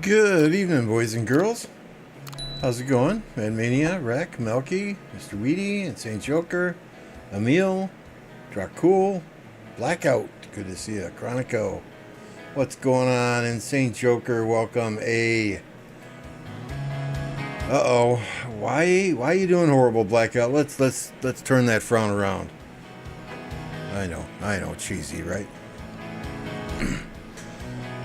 Good evening, boys and girls. How's it going? Madmania, Rec, Melky, Mr. Weedy, and Saint Joker, Emil, Dracul, Blackout. Good to see you. Chronico. What's going on? And Saint Joker, welcome. Uh-oh. Why are you doing horrible, Blackout? Let's turn that frown around. I know, cheesy, right?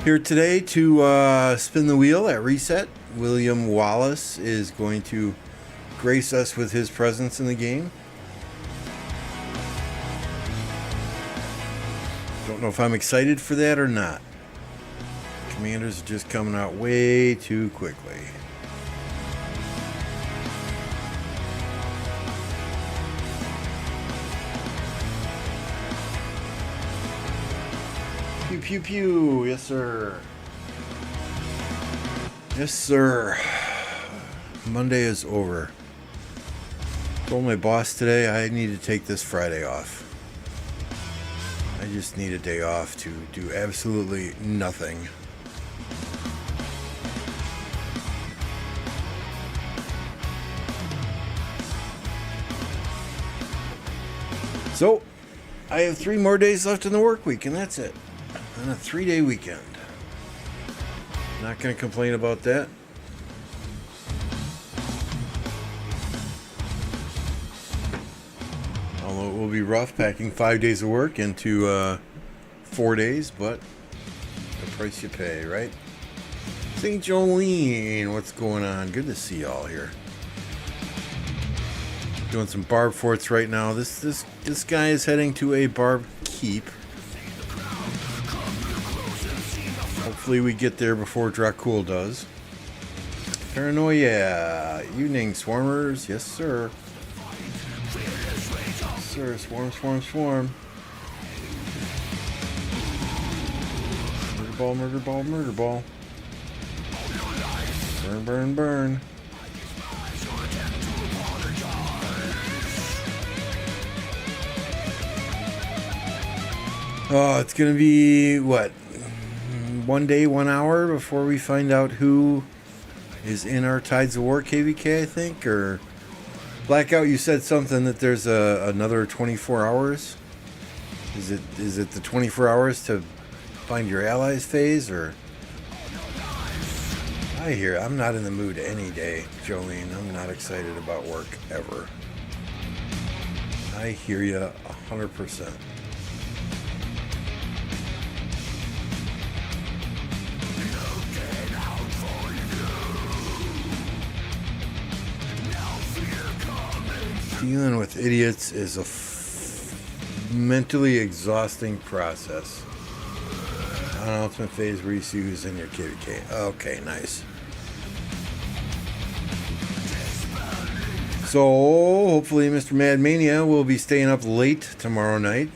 Here today to spin the wheel at Reset. William Wallace is going to grace us with his presence in the game. Don't know if I'm excited for that or not. Commanders are just coming out way too quickly. Pew pew pew, yes sir. Yes sir. Monday is over. Told my boss today I need to take this Friday off. I just need a day off to do absolutely nothing. So, I have 3 more days left in the work week and that's it. On a 3-day weekend. Not going to complain about that. Although it will be rough packing 5 days of work into 4 days, but the price you pay, right? St. Jolene, what's going on? Good to see y'all here. Doing some barb forts right now. This guy is heading to a barb keep. Hopefully we get there before Dracul does. Paranoia. Evening, swarmers. Yes, sir. Yes, sir. Swarm, swarm, swarm. Murder ball, murder ball, murder ball. Burn, burn, burn. Oh, it's going to be, what? 1 day, 1 hour before we find out who is in our Tides of War KVK, I think, or Blackout. You said something that there's another 24 hours. Is it the 24 hours to find your allies phase, or I'm not in the mood any day, Jolene. I'm not excited about work ever. I hear you 100%. Dealing with idiots is a mentally exhausting process. On ultimate phase where you see who's in your KVK. Okay, nice. So, hopefully Mr. Madmania will be staying up late tomorrow night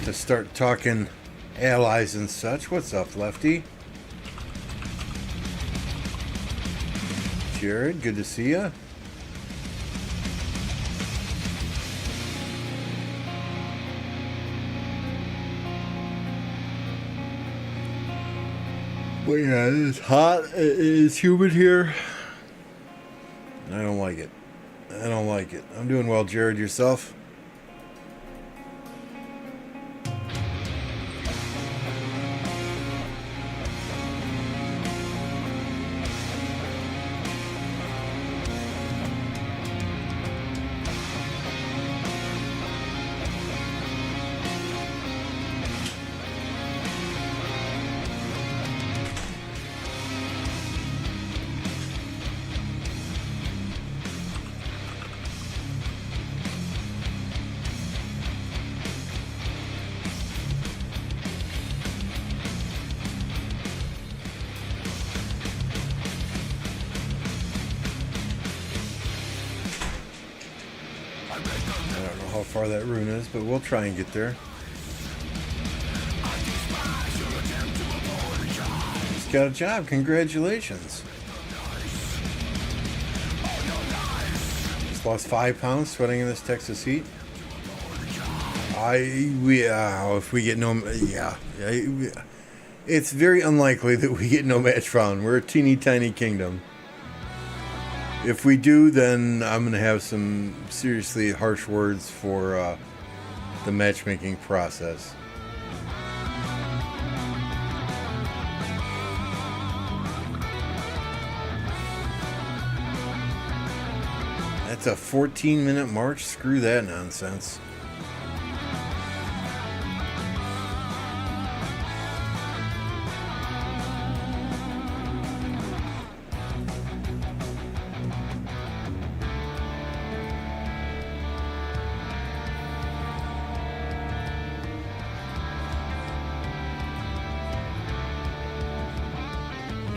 to start talking allies and such. What's up, Lefty? Jared, good to see ya. But yeah, it's hot, it's humid here. I don't like it. I'm doing well, Jared. Yourself? How far that rune is, but we'll try and get there. Just got a job, congratulations. Just lost 5 pounds sweating in this Texas heat. If we get no, It's very unlikely that we get no match found. We're a teeny tiny kingdom. If we do, then I'm going to have some seriously harsh words for the matchmaking process. That's a 14-minute march? Screw that nonsense.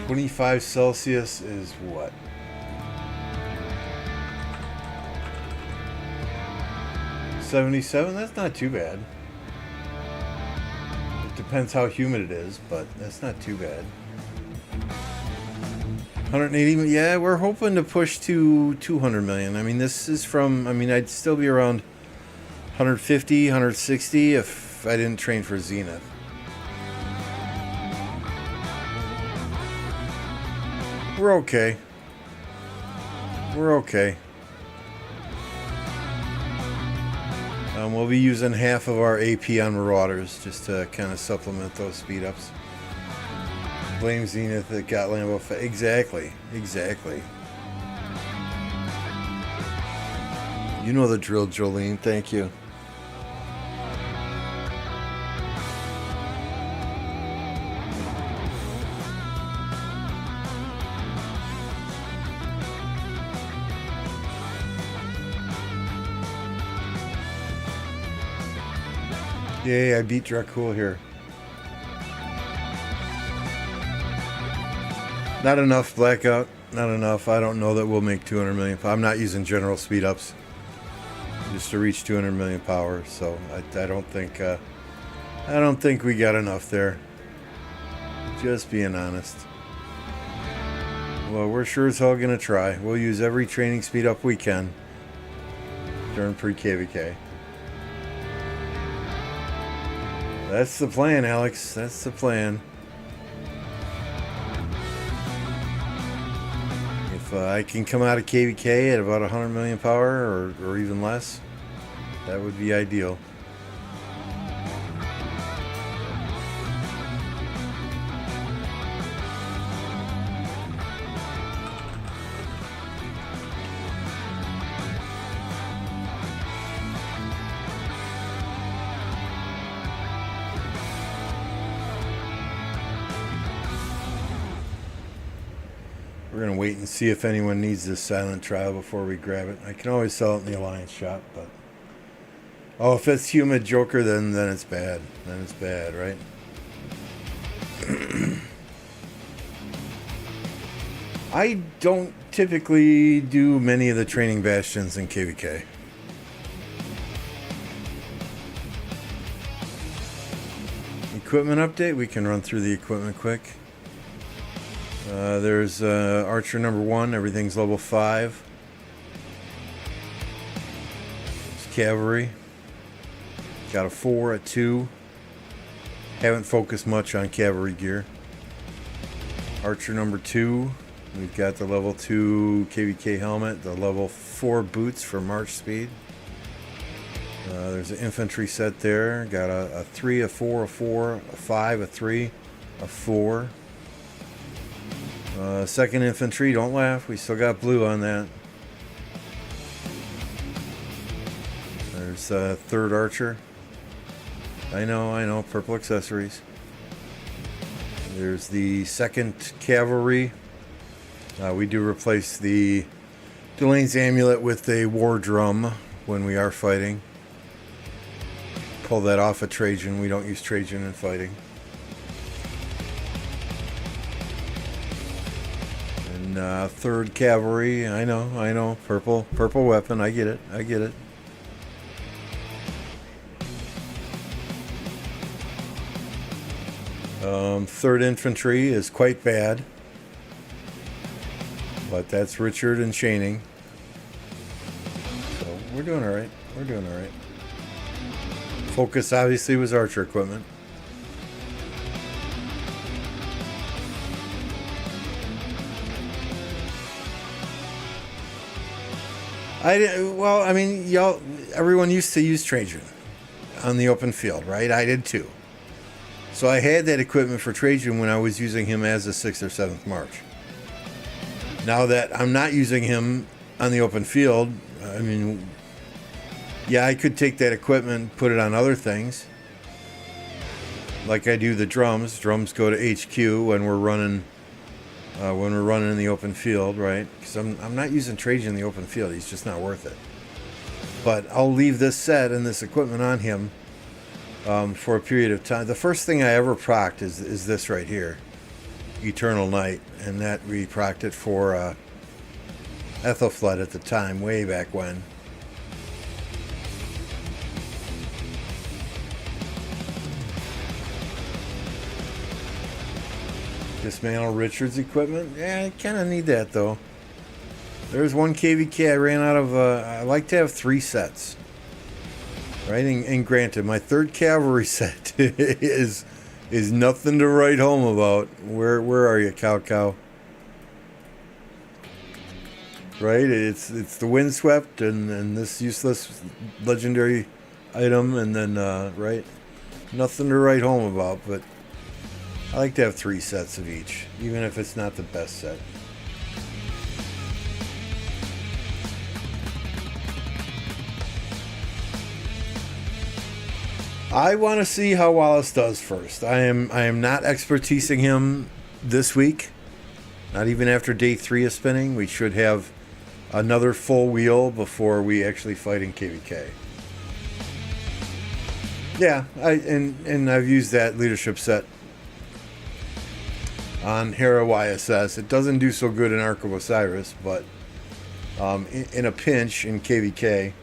.25 Celsius is what? 77? That's not too bad. It depends how humid it is, but that's not too bad. 180, yeah, we're hoping to push to 200 million. I mean, this is from, I mean, I'd still be around 150, 160 if I didn't train for Zenith. We're okay. We're okay. We'll be using half of our AP on Marauders just to kind of supplement those speed ups. Blame Zenith that got Lambo. Exactly. Exactly. You know the drill, Jolene. Thank you. Yay, I beat Dracul here. Not enough, Blackout. Not enough. I don't know that we'll make 200 million. I'm not using general speed ups just to reach 200 million power. So I don't think we got enough there. Just being honest. Well, we're sure as hell gonna try. We'll use every training speed up we can during pre-KVK. That's the plan, Alex. That's the plan. If I can come out of KVK at about 100 million power or even less, that would be ideal. We're going to wait and see if anyone needs this silent trial before we grab it. I can always sell it in the Alliance shop, but... Oh, if it's humid Joker, then it's bad. Then it's bad, right? I don't typically do many of the training bastions in KVK. Equipment update. We can run through the equipment quick. There's Archer number 1. Everything's level 5. It's Cavalry. Got a 4, a 2. Haven't focused much on cavalry gear. Archer number 2. We've got the level 2 KVK helmet, the level 4 boots for march speed. There's an infantry set there. Got a 3, a 4, a 4, a 5, a 3, a 4. Second infantry, don't laugh. We still got blue on that. There's third archer. I know, purple accessories. There's the second cavalry. We do replace the Delane's amulet with a war drum when we are fighting. Pull that off of Trajan. We don't use Trajan in fighting. And third cavalry. I know. Purple weapon. I get it. Third infantry is quite bad, but that's Richard and Chaining. So we're doing all right. Focus obviously was archer equipment. Well, I mean, everyone used to use Trajan on the open field, right? I did too. So I had that equipment for Trajan when I was using him as a 6th or 7th march. Now that I'm not using him on the open field, I mean, yeah, I could take that equipment, put it on other things. Like I do the drums. Drums go to HQ when we're running in the open field, right? Because I'm not using Trajan in the open field. He's just not worth it. But I'll leave this set and this equipment on him for a period of time. The first thing I ever procced is this right here, Eternal Night, and that we procced it for Ethelflaed at the time, way back when. Dismantle Richard's equipment. Yeah, I kind of need that though. There's one KVK I ran out of. I like to have 3 sets, right? And granted, my 3rd cavalry set is nothing to write home about. Where are you, Cow? Right? It's the windswept and this useless legendary item, and then right, nothing to write home about, but. I like to have 3 sets of each, even if it's not the best set. I want to see how Wallace does first. I am not expertising him this week. Not even after day 3 of spinning. We should have another full wheel before we actually fight in KVK. Yeah, I've used that leadership set on Hera YSS. It doesn't do so good in Ark of Osiris, but in a pinch in KVK,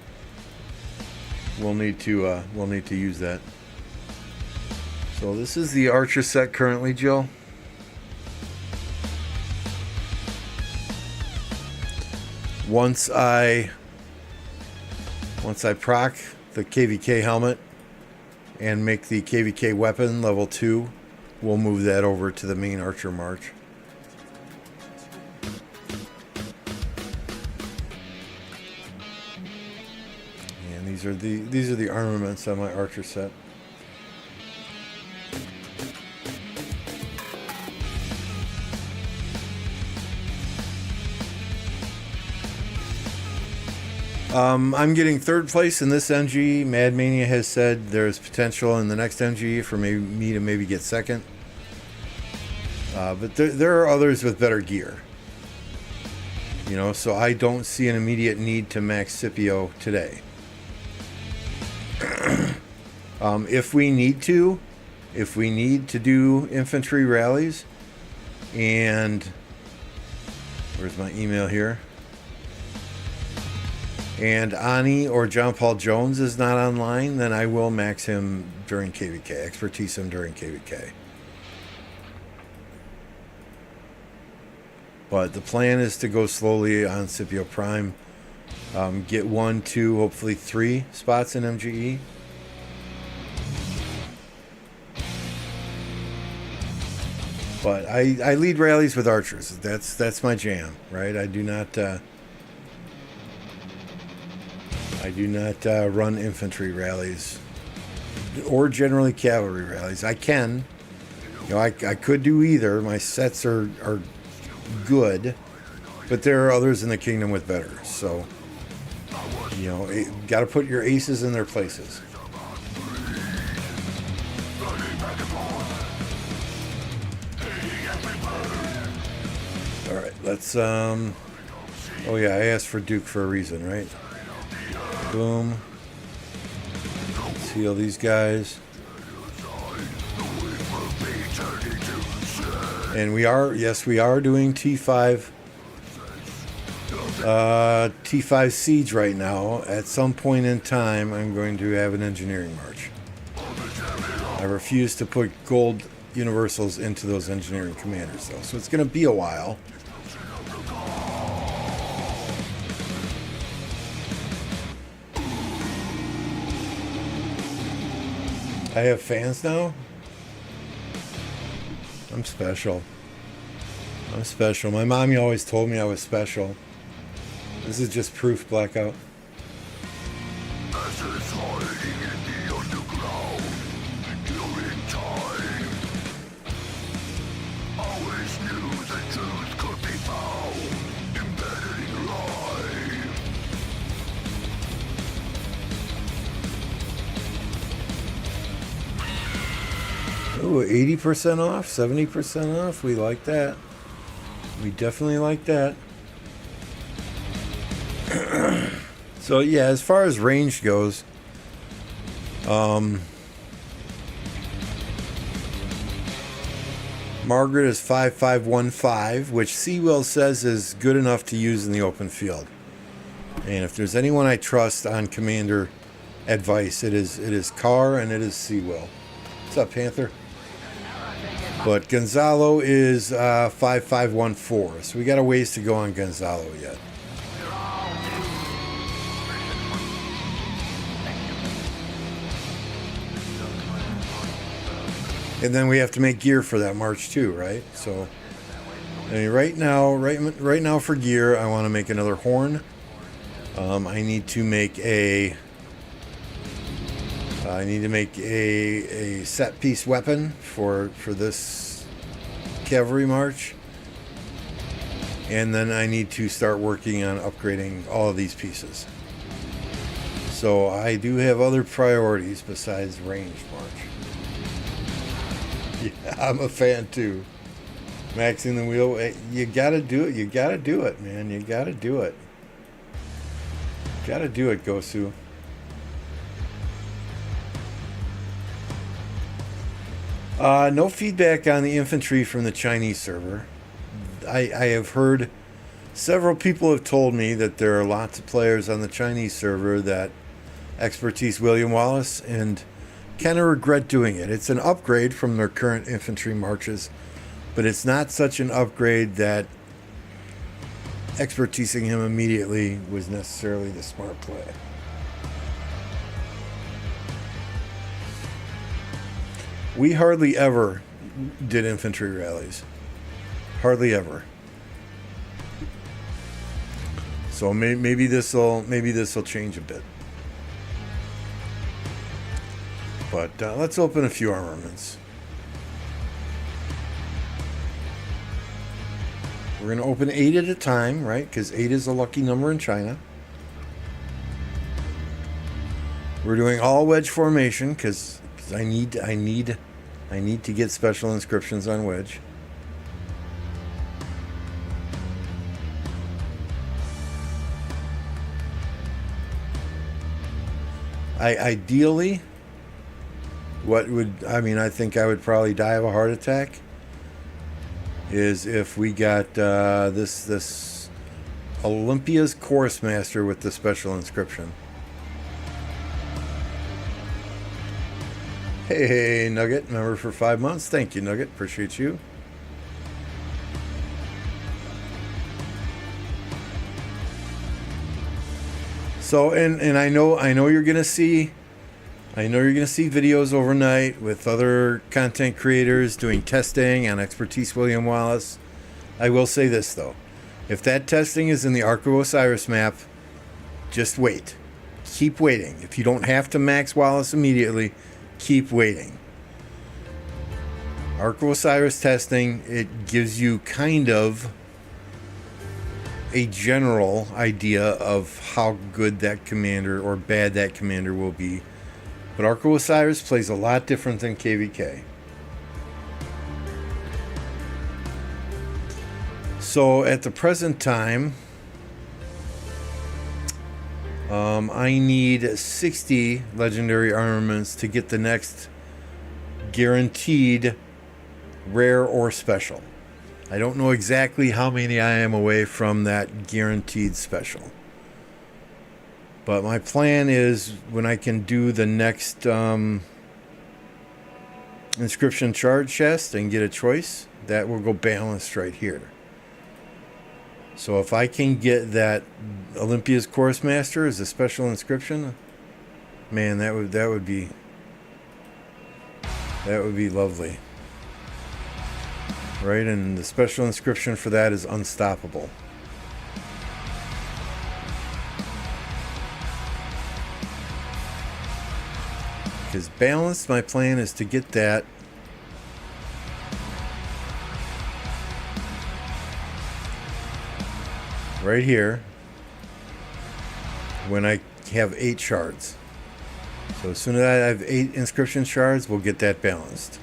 we'll need to use that. So this is the Archer set currently, Jill. Once I proc the KVK helmet and make the KVK weapon level 2, we'll move that over to the main Archer march. And these are the armaments on my Archer set. I'm getting 3rd place in this MG. Mad Mania has said there's potential in the next MG for me to maybe get 2nd. But there are others with better gear. You know, so I don't see an immediate need to max Scipio today. If we need to do infantry rallies, and where's my email here? And Ani or John Paul Jones is not online, then I will max him during KVK, expertise him during KVK. But the plan is to go slowly on Scipio Prime, get 1, 2, hopefully 3 spots in MGE. But I lead rallies with archers. That's my jam, right? I do not run infantry rallies or generally cavalry rallies. I can, I could do either. My sets are good, but there are others in the kingdom with better. So, got to put your aces in their places. All right, let's. Oh yeah, I asked for Duke for a reason, right? Boom. Let's heal these guys. And we are doing T5 Siege right now. At some point in time, I'm going to have an engineering march. I refuse to put gold universals into those engineering commanders, though. So it's going to be a while. I have fans now? I'm special. My mommy always told me I was special. This is just proof, Blackout. Oh, 80% off, 70% off. We like that. We definitely like that. So yeah, as far as range goes, Margaret is 5515, which Seawell says is good enough to use in the open field. And if there's anyone I trust on commander advice, it is Carr and it is Seawell. What's up, Panther? But Gonzalo is 5514, so we got a ways to go on Gonzalo yet. And then we have to make gear for that March too, right? So, I mean, right now for gear, I want to make another horn. I need to make a set piece weapon for this cavalry march, and then I need to start working on upgrading all of these pieces. So I do have other priorities besides range march. Yeah, I'm a fan too. Maxing the wheel, you gotta do it. You gotta do it, man. You gotta do it. Gotta do it, Gosu. No feedback on the infantry from the Chinese server. I have heard several people have told me that there are lots of players on the Chinese server that expertise William Wallace and kind of regret doing it. It's an upgrade from their current infantry marches, but it's not such an upgrade that expertising him immediately was necessarily the smart play. We hardly ever did infantry rallies. Hardly ever. So maybe this will change a bit. But let's open a few armaments. We're going to open 8 at a time, right? Because 8 is a lucky number in China. We're doing all wedge formation because I need to get special inscriptions on wedge. Ideally, I think I would probably die of a heart attack is if we got this Olympia's Chorus Master with the special inscription. Hey, Nugget, member for 5 months. Thank you, Nugget. Appreciate you. So, and I know you're gonna see videos overnight with other content creators doing testing on Expertise William Wallace. I will say this though, if that testing is in the Ark of Osiris map, just wait. Keep waiting. If you don't have to max Wallace immediately, keep waiting. Ark of Osiris testing, it gives you kind of a general idea of how good that commander or bad that commander will be. But Ark of Osiris plays a lot different than KVK. So at the present time, I need 60 legendary armaments to get the next guaranteed rare or special. I don't know exactly how many I am away from that guaranteed special. But my plan is when I can do the next inscription charge chest and get a choice, that will go balanced right here. So if I can get that Olympia's Chorus Master as a special inscription, man, that would be lovely. Right, and the special inscription for that is unstoppable. Because balanced, my plan is to get that right here when I have 8 shards. So as soon as I have 8 inscription shards, we'll get that balanced.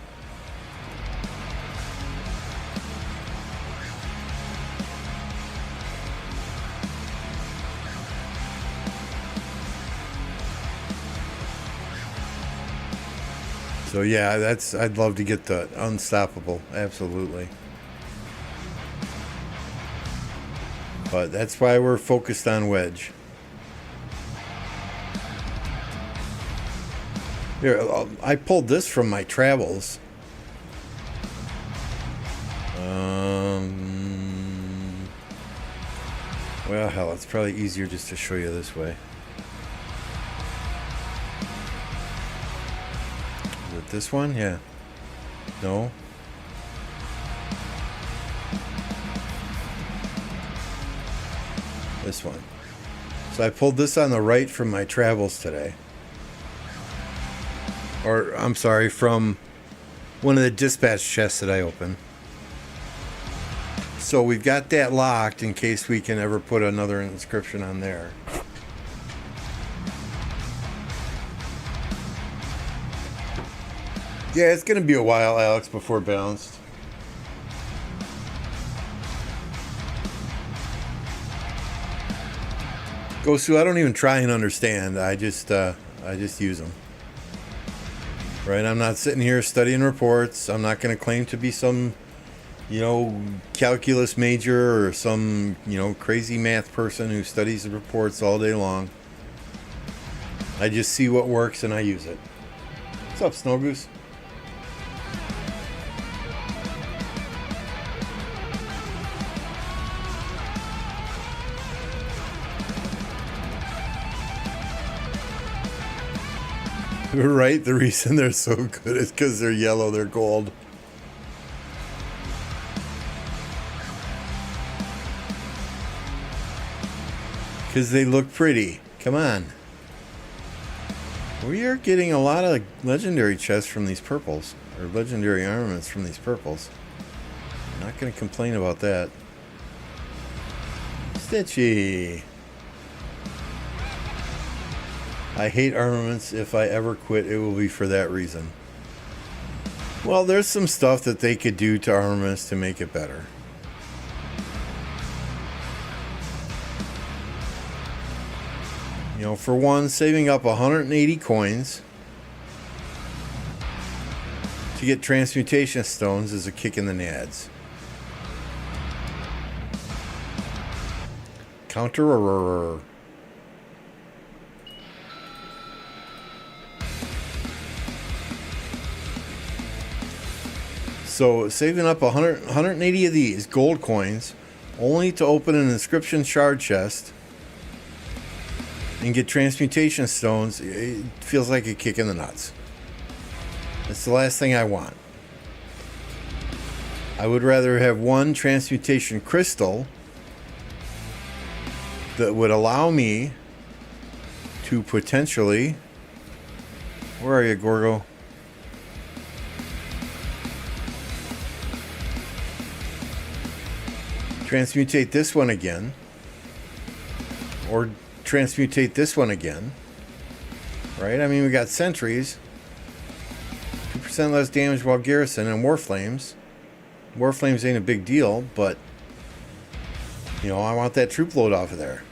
So yeah, I'd love to get the unstoppable, absolutely. But that's why we're focused on wedge. Here, I pulled this from my travels. Well, hell, it's probably easier just to show you this way. Is it this one? Yeah. No. This one. So I pulled this on the right from my travels today. Or, I'm sorry, from one of the dispatch chests that I opened. So we've got that locked in case we can ever put another inscription on there. Yeah, it's going to be a while, Alex, before balanced. Gosu, I don't even try and understand. I just use them. Right? I'm not sitting here studying reports. I'm not going to claim to be some, calculus major or some, crazy math person who studies the reports all day long. I just see what works and I use it. What's up, Snow Goose? Right? The reason they're so good is because they're yellow, they're gold. Because they look pretty. Come on. We are getting a lot of legendary chests from these purples. Or legendary armaments from these purples. I'm not going to complain about that. Stitchy. I hate armaments. If I ever quit, it will be for that reason. Well, there's some stuff that they could do to armaments to make it better. For one, saving up 180 coins to get transmutation stones is a kick in the nads. Counter. So saving up 180 of these gold coins only to open an inscription shard chest and get transmutation stones, it feels like a kick in the nuts. It's the last thing I want. I would rather have one transmutation crystal that would allow me to potentially... Where are you, Gorgo? Transmutate this one again. Or transmutate this one again. Right? I mean, we got sentries. 2% less damage while garrison and warflames. Warflames ain't a big deal, but I want that troop load off of there.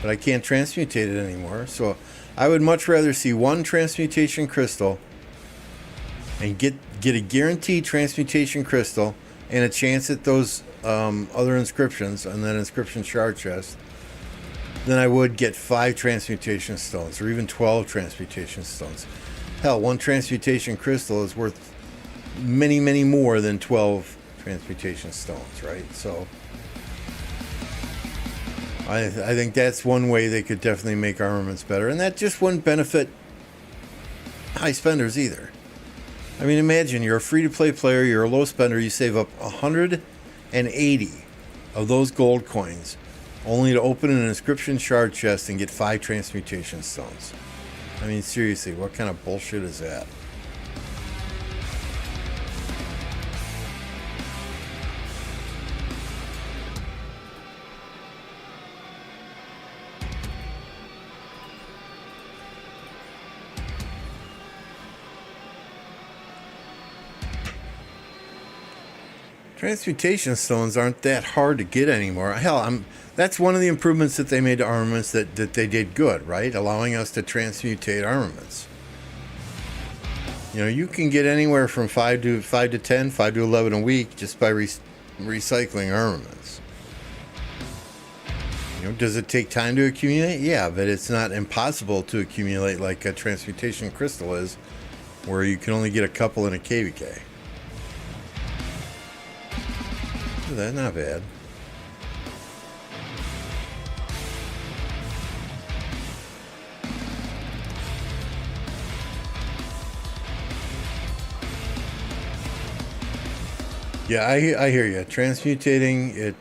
But I can't transmutate it anymore. So I would much rather see one transmutation crystal and get a guaranteed transmutation crystal and a chance at those other inscriptions and then inscription shard chest, then I would get 5 transmutation stones or even 12 transmutation stones. Hell, one transmutation crystal is worth many, many more than 12 transmutation stones, right? So I think that's one way they could definitely make armaments better, and that just wouldn't benefit high spenders either. I mean, imagine you're a free-to-play player, you're a low spender, you save up 180 of those gold coins only to open an inscription shard chest and get 5 transmutation stones. I mean, seriously, what kind of bullshit is that? Transmutation stones aren't that hard to get anymore. Hell, that's one of the improvements that they made to armaments that they did good, right? Allowing us to transmutate armaments. You know, you can get anywhere from 5 to 10, 5 to 11 a week just by recycling armaments. You know, does it take time to accumulate? Yeah, but it's not impossible to accumulate like a transmutation crystal is, where you can only get a couple in a KVK. That's not bad. Yeah, I hear you. Transmutating,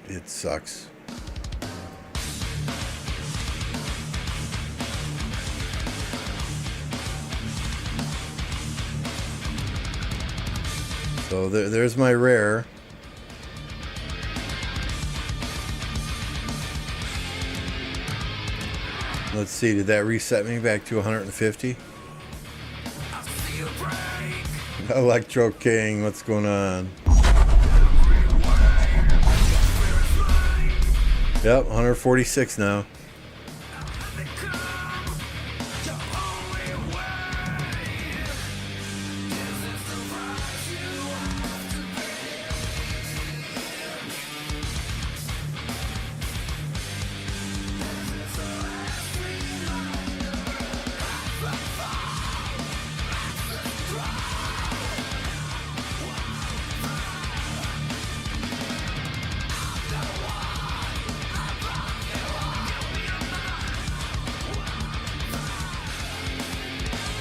it sucks. So there's my rare. Let's see, did that reset me back to 150? Electro King, what's going on? Yep, 146 now.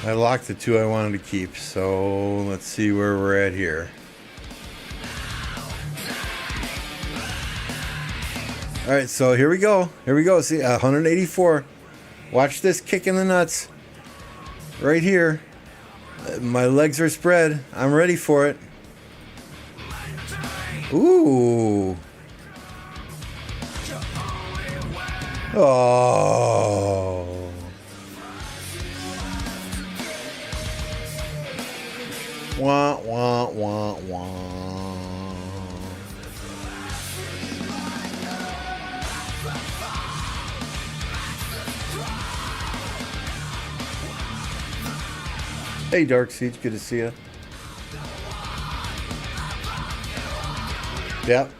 I locked the two I wanted to keep, so let's see where we're at here. Alright, so here we go. Here we go. See, 184. Watch this kick in the nuts. Right here. My legs are spread. I'm ready for it. Ooh. Oh. Wah, wah, wah, wah. Hey, Dark Siege, good to see you. Yep.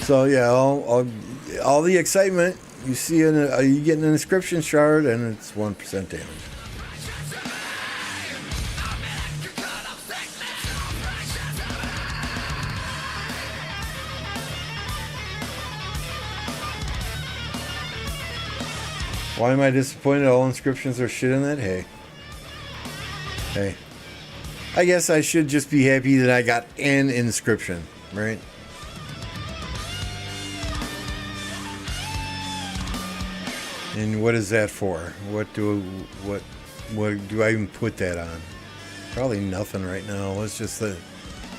So yeah, all the excitement you see in you get an inscription shard and it's 1% damage. Why am I disappointed? All inscriptions are shit in that? Hey. I guess I should just be happy that I got an inscription, right? And what is that for? What do I even put that on? Probably nothing right now. Let's just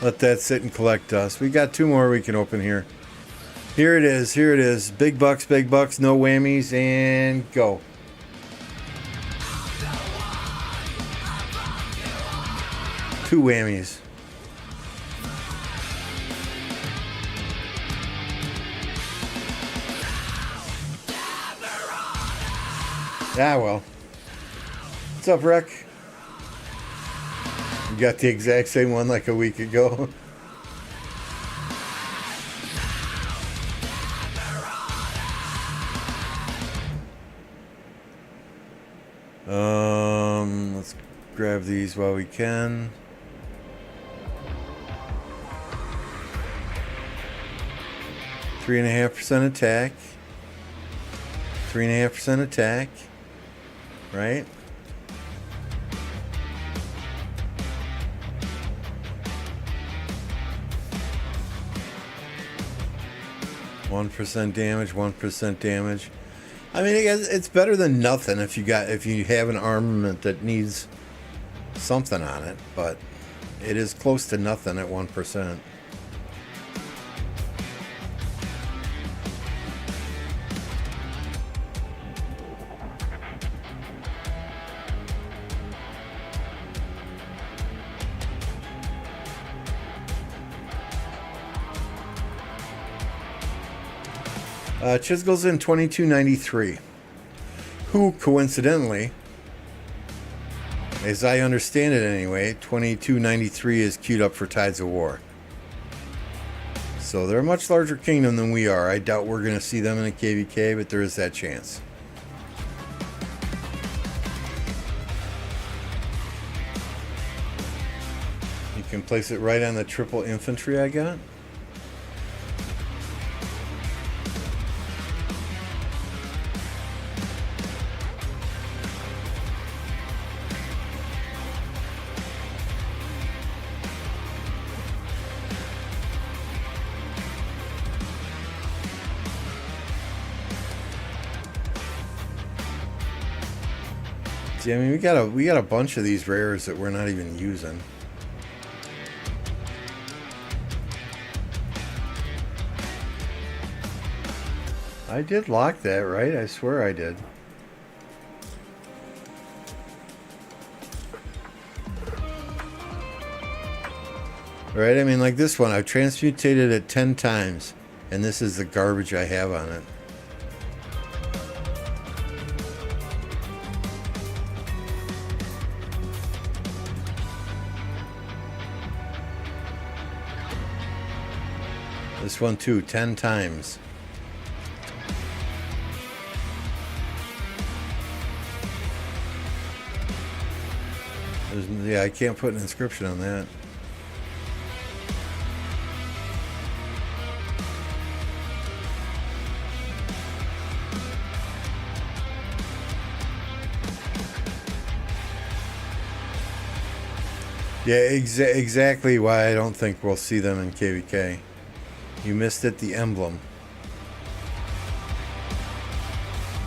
let that sit and collect dust. We got two more we can open here. Here it is. Here it is. Big bucks, no whammies, and go. Two whammies. Ah, well. What's up, Rick? You got the exact same one like a week ago. Let's grab these while we can. .5% attack. 3.5% attack. Right? 1% damage, 1% damage. I mean, it's better than nothing if you have an armament that needs something on it, but it is close to nothing at 1%. Chisgle's in 2293, who coincidentally, as I understand it anyway, 2293 is queued up for Tides of War. So they're a much larger kingdom than we are. I doubt we're going to see them in a KVK, but there is that chance. You can place it right on the triple infantry I got. I mean, we got a bunch of these rares that we're not even using. I did lock that, right? I swear I did. Right? I mean, like this one, I've transmutated it 10 times, and this is the garbage I have on it. This one too, 10 times. Yeah, I can't put an inscription on that. Yeah, exactly why I don't think we'll see them in KVK. You missed it, the emblem.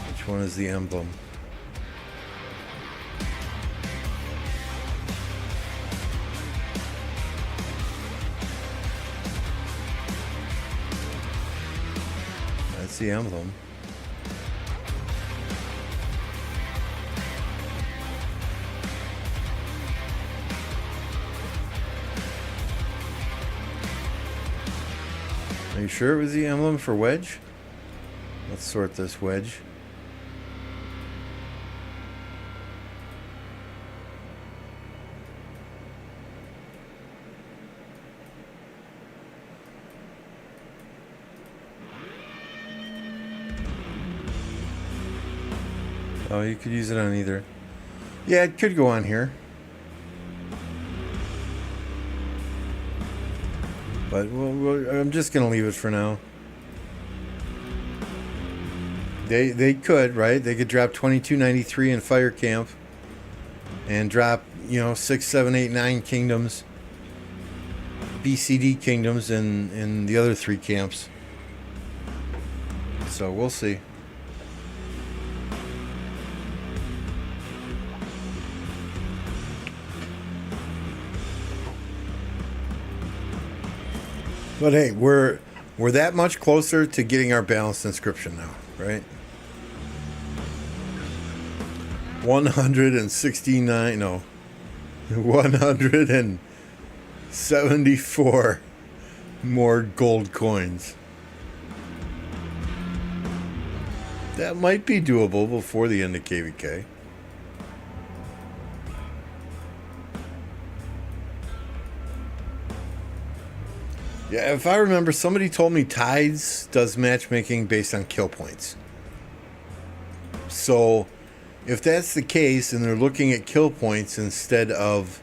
Which one is the emblem? That's the emblem. Are you sure it was the emblem for wedge? Let's sort this wedge. Oh, you could use it on either. Yeah, it could go on here. But I'm just going to leave it for now. They could, right? They could drop 2293 in Fire Camp and drop, 6, 7, 8, 9 kingdoms, BCD kingdoms in the other 3 camps. So we'll see. But hey, we're that much closer to getting our balanced inscription now, right? 174 more gold coins. That might be doable before the end of KVK. Yeah, if I remember, somebody told me Tides does matchmaking based on kill points. So, if that's the case, and they're looking at kill points instead of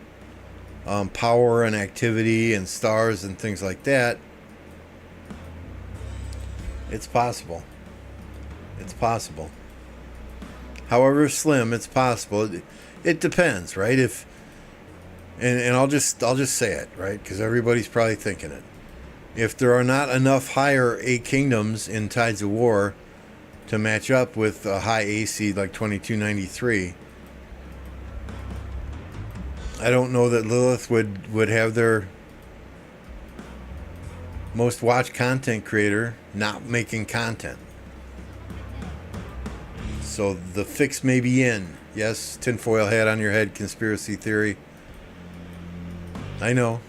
power and activity and stars and things like that, it's possible. It's possible. However slim, it's possible. It depends, right? And I'll just say it, right? Because everybody's probably thinking it. if there are not enough higher 8 kingdoms in Tides of War to match up with a high AC like 2293, I don't know that Lilith would have their most watched content creator not making content. So the fix may be in. Yes, tinfoil hat on your head, conspiracy theory. I know.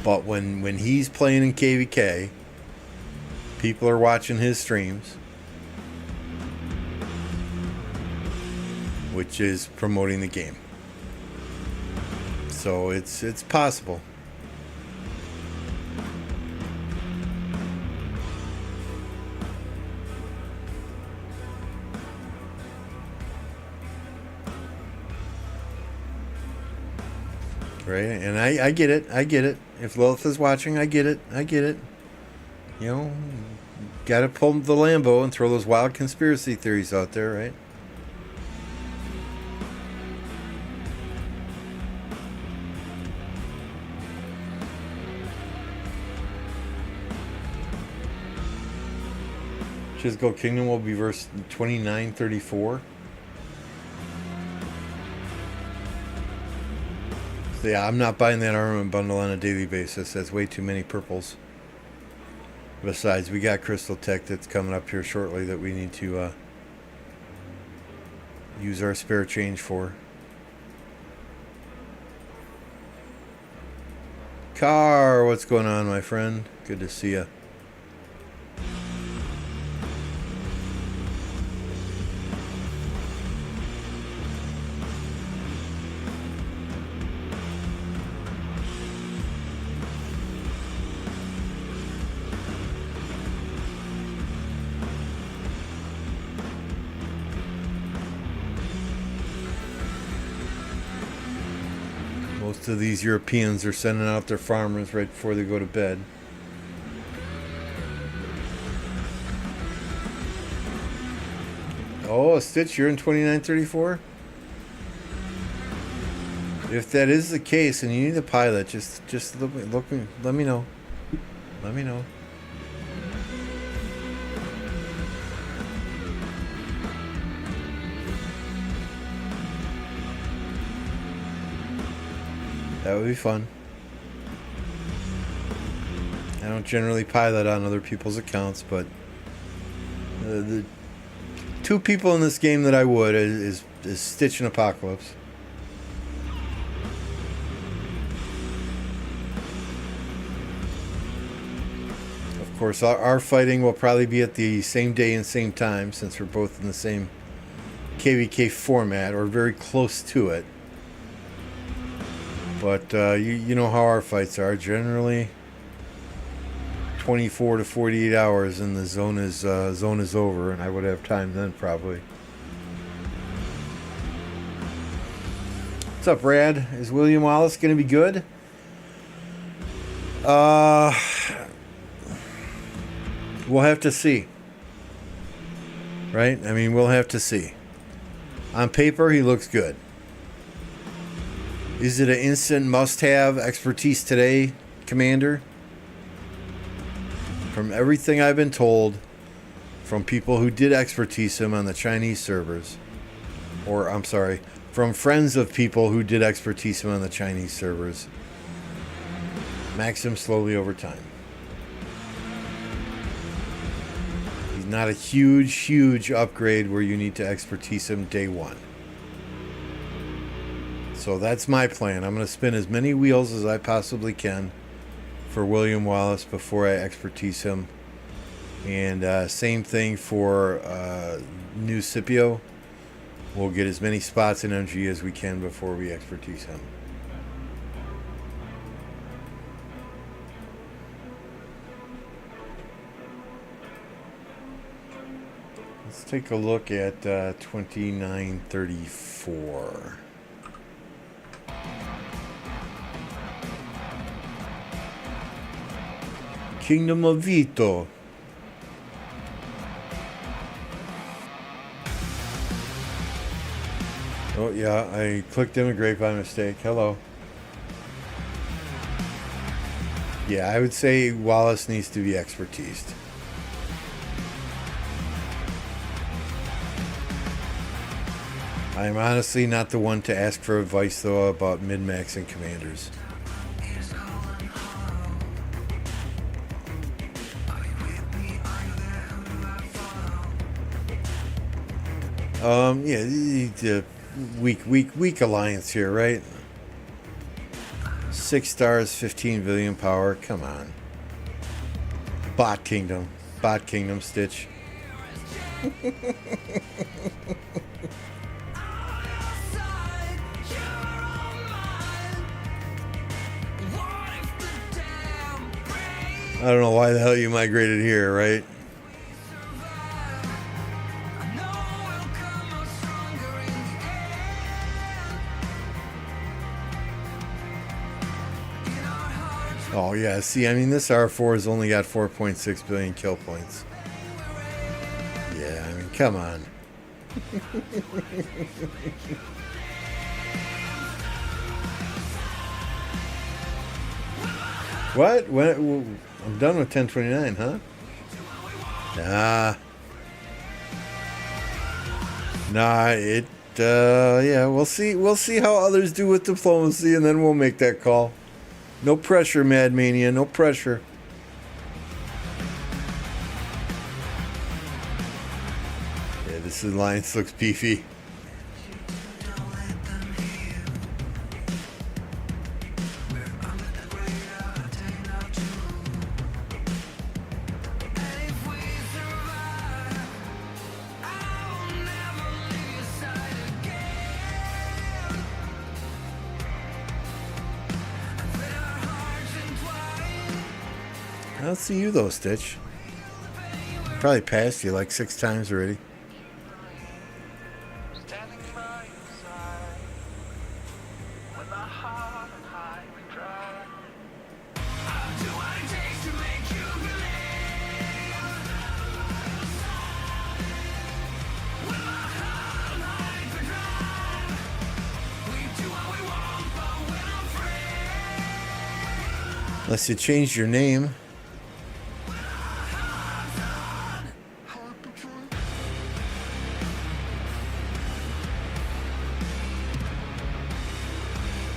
But when he's playing in KVK, people are watching his streams, which is promoting the game. So it's possible. Right? And I get it. If Lilith is watching, I get it. You know, gotta pull the Lambo and throw those wild conspiracy theories out there, right? Chisco Kingdom will be verse 2934. So yeah, I'm not buying that armament bundle on a daily basis. That's way too many purples. Besides, we got Crystal Tech that's coming up here shortly that we need to use our spare change for. Car, what's going on, my friend? Good to see you. Most of these Europeans are sending out their farmers right before they go to bed. Oh, Stitch, you're in 2934? If that is the case and you need a pilot, just let me know. Let me know. That would be fun. I don't generally pilot on other people's accounts, but the two people in this game that I would is Stitch and Apocalypse. Of course, our fighting will probably be at the same day and same time, since we're both in the same KVK format, or very close to it. But you know how our fights are. Generally 24 to 48 hours and the zone is over, and I would have time then probably. What's up, Brad? Is William Wallace going to be good? We'll have to see. Right? I mean, we'll have to see. On paper, he looks good. Is it an instant must-have expertise today, Commander? From everything I've been told from people who did expertise him on the Chinese servers, or I'm sorry, from friends of people who did expertise him on the Chinese servers, max him slowly over time. He's not a huge upgrade where you need to expertise him day one. So that's my plan. I'm going to spin as many wheels as I possibly can for William Wallace before I expertise him. And same thing for new Scipio. We'll get as many spots in MG as we can before we expertise him. Let's take a look at 2934. Kingdom of Vito. Oh yeah, I clicked immigrate by mistake. Hello. Yeah, I would say Wallace needs to be expertised. I'm honestly not the one to ask for advice, though, about min-max and commanders. Yeah, weak alliance here, right? 6 stars, 15 billion power. Come on. Bot Kingdom, Stitch. I don't know why the hell you migrated here, right? Oh, yeah. See, I mean, this R4 has only got 4.6 billion kill points. Yeah, I mean, come on. What? When, I'm done with 1029, huh? Yeah, we'll see how others do with diplomacy, and then we'll make that call. No pressure, Mad Mania, no pressure. Yeah, this alliance looks beefy. I don't see you though, Stitch. Probably passed you like 6 times already. Unless you changed your name.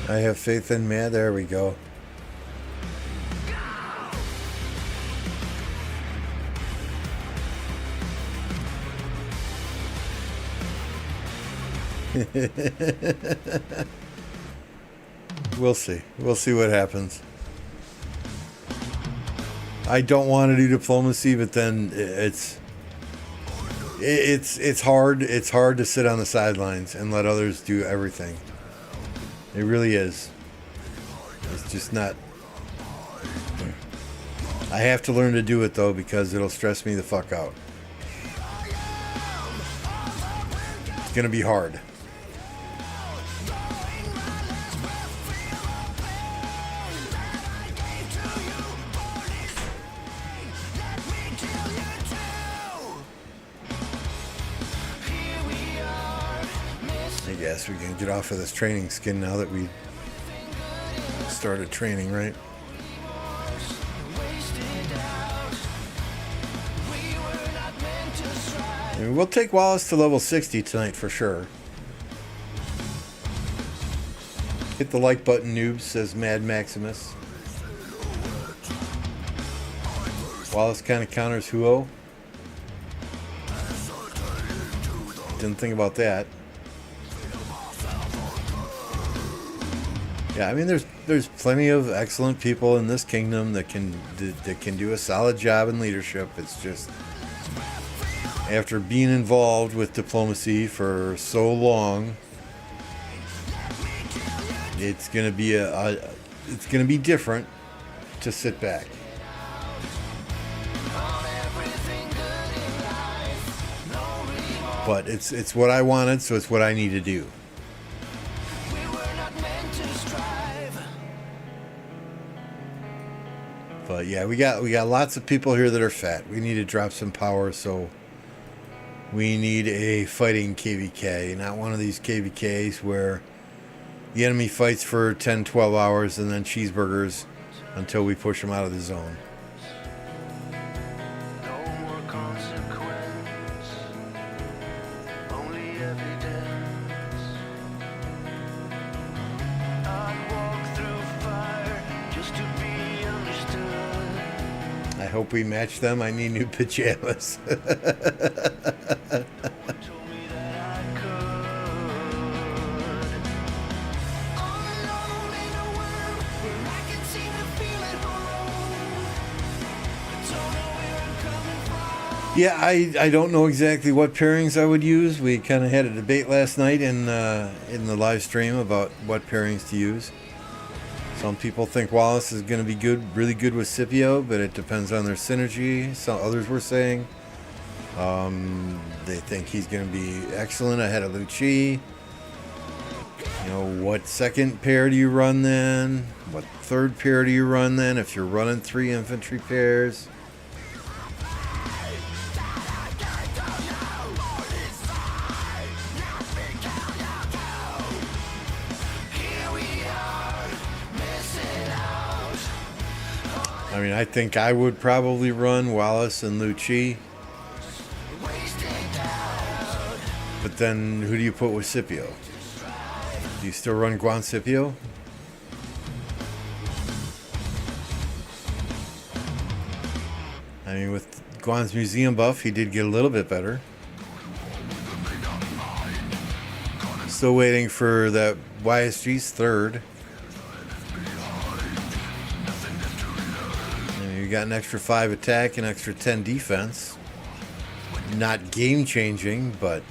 I have faith in man. There we go. We'll see. We'll see what happens. I don't want to do diplomacy, but then it's hard. It's hard to sit on the sidelines and let others do everything. It really is. It's just not. I have to learn to do it though, because it'll stress me the fuck out. It's gonna be hard. I guess we can get off of this training skin now that we started training, right? I mean, we'll take Wallace to level 60 tonight for sure. Hit the like button, noobs, says Mad Maximus. Wallace kind of counters Huo. Didn't think about that. Yeah, I mean, there's plenty of excellent people in this kingdom that can do a solid job in leadership. It's just after being involved with diplomacy for so long, it's gonna be it's gonna be different to sit back. But it's what I wanted, so it's what I need to do. But yeah, we got lots of people here that are fat. We need to drop some power, so we need a fighting KVK, not one of these KVKs where the enemy fights for 10, 12 hours and then cheeseburgers until we push them out of the zone. No more consequence, only evidence. I'd walk through fire just to be understood. I hope we match them. I need new pajamas. Told me that I could. All alone in a world where I can seem to feel at home. I don't know where I'm coming from. Yeah, I don't know exactly what pairings I would use. We kind of had a debate last night in the live stream about what pairings to use. Some people think Wallace is going to be good, really good with Scipio, but it depends on their synergy. Some others were saying they think he's going to be excellent ahead of Lucci. You know, what second pair do you run then? What third pair do you run then if you're running 3 infantry pairs? I mean, I think I would probably run Wallace and Lucci. But then who do you put with Scipio? Do you still run Guan Scipio? I mean, with Guan's museum buff, he did get a little bit better. Still waiting for that YSG's third. You got an extra 5 attack, an extra 10 defense. Not game changing, but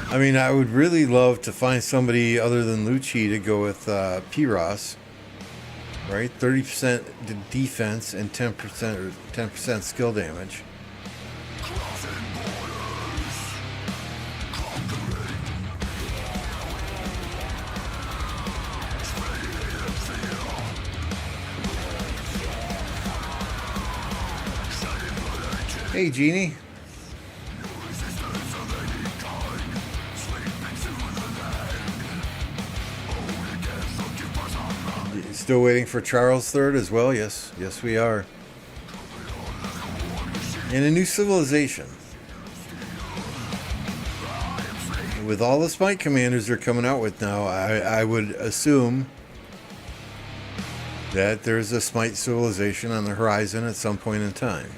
I mean, I would really love to find somebody other than Lucci to go with Piros, right? 30% defense and 10% skill damage. Hey, Jeannie. Still waiting for Charles III as well? Yes, yes, we are. And a new civilization. With all the Smite commanders they're coming out with now, I would assume that there's a Smite civilization on the horizon at some point in time.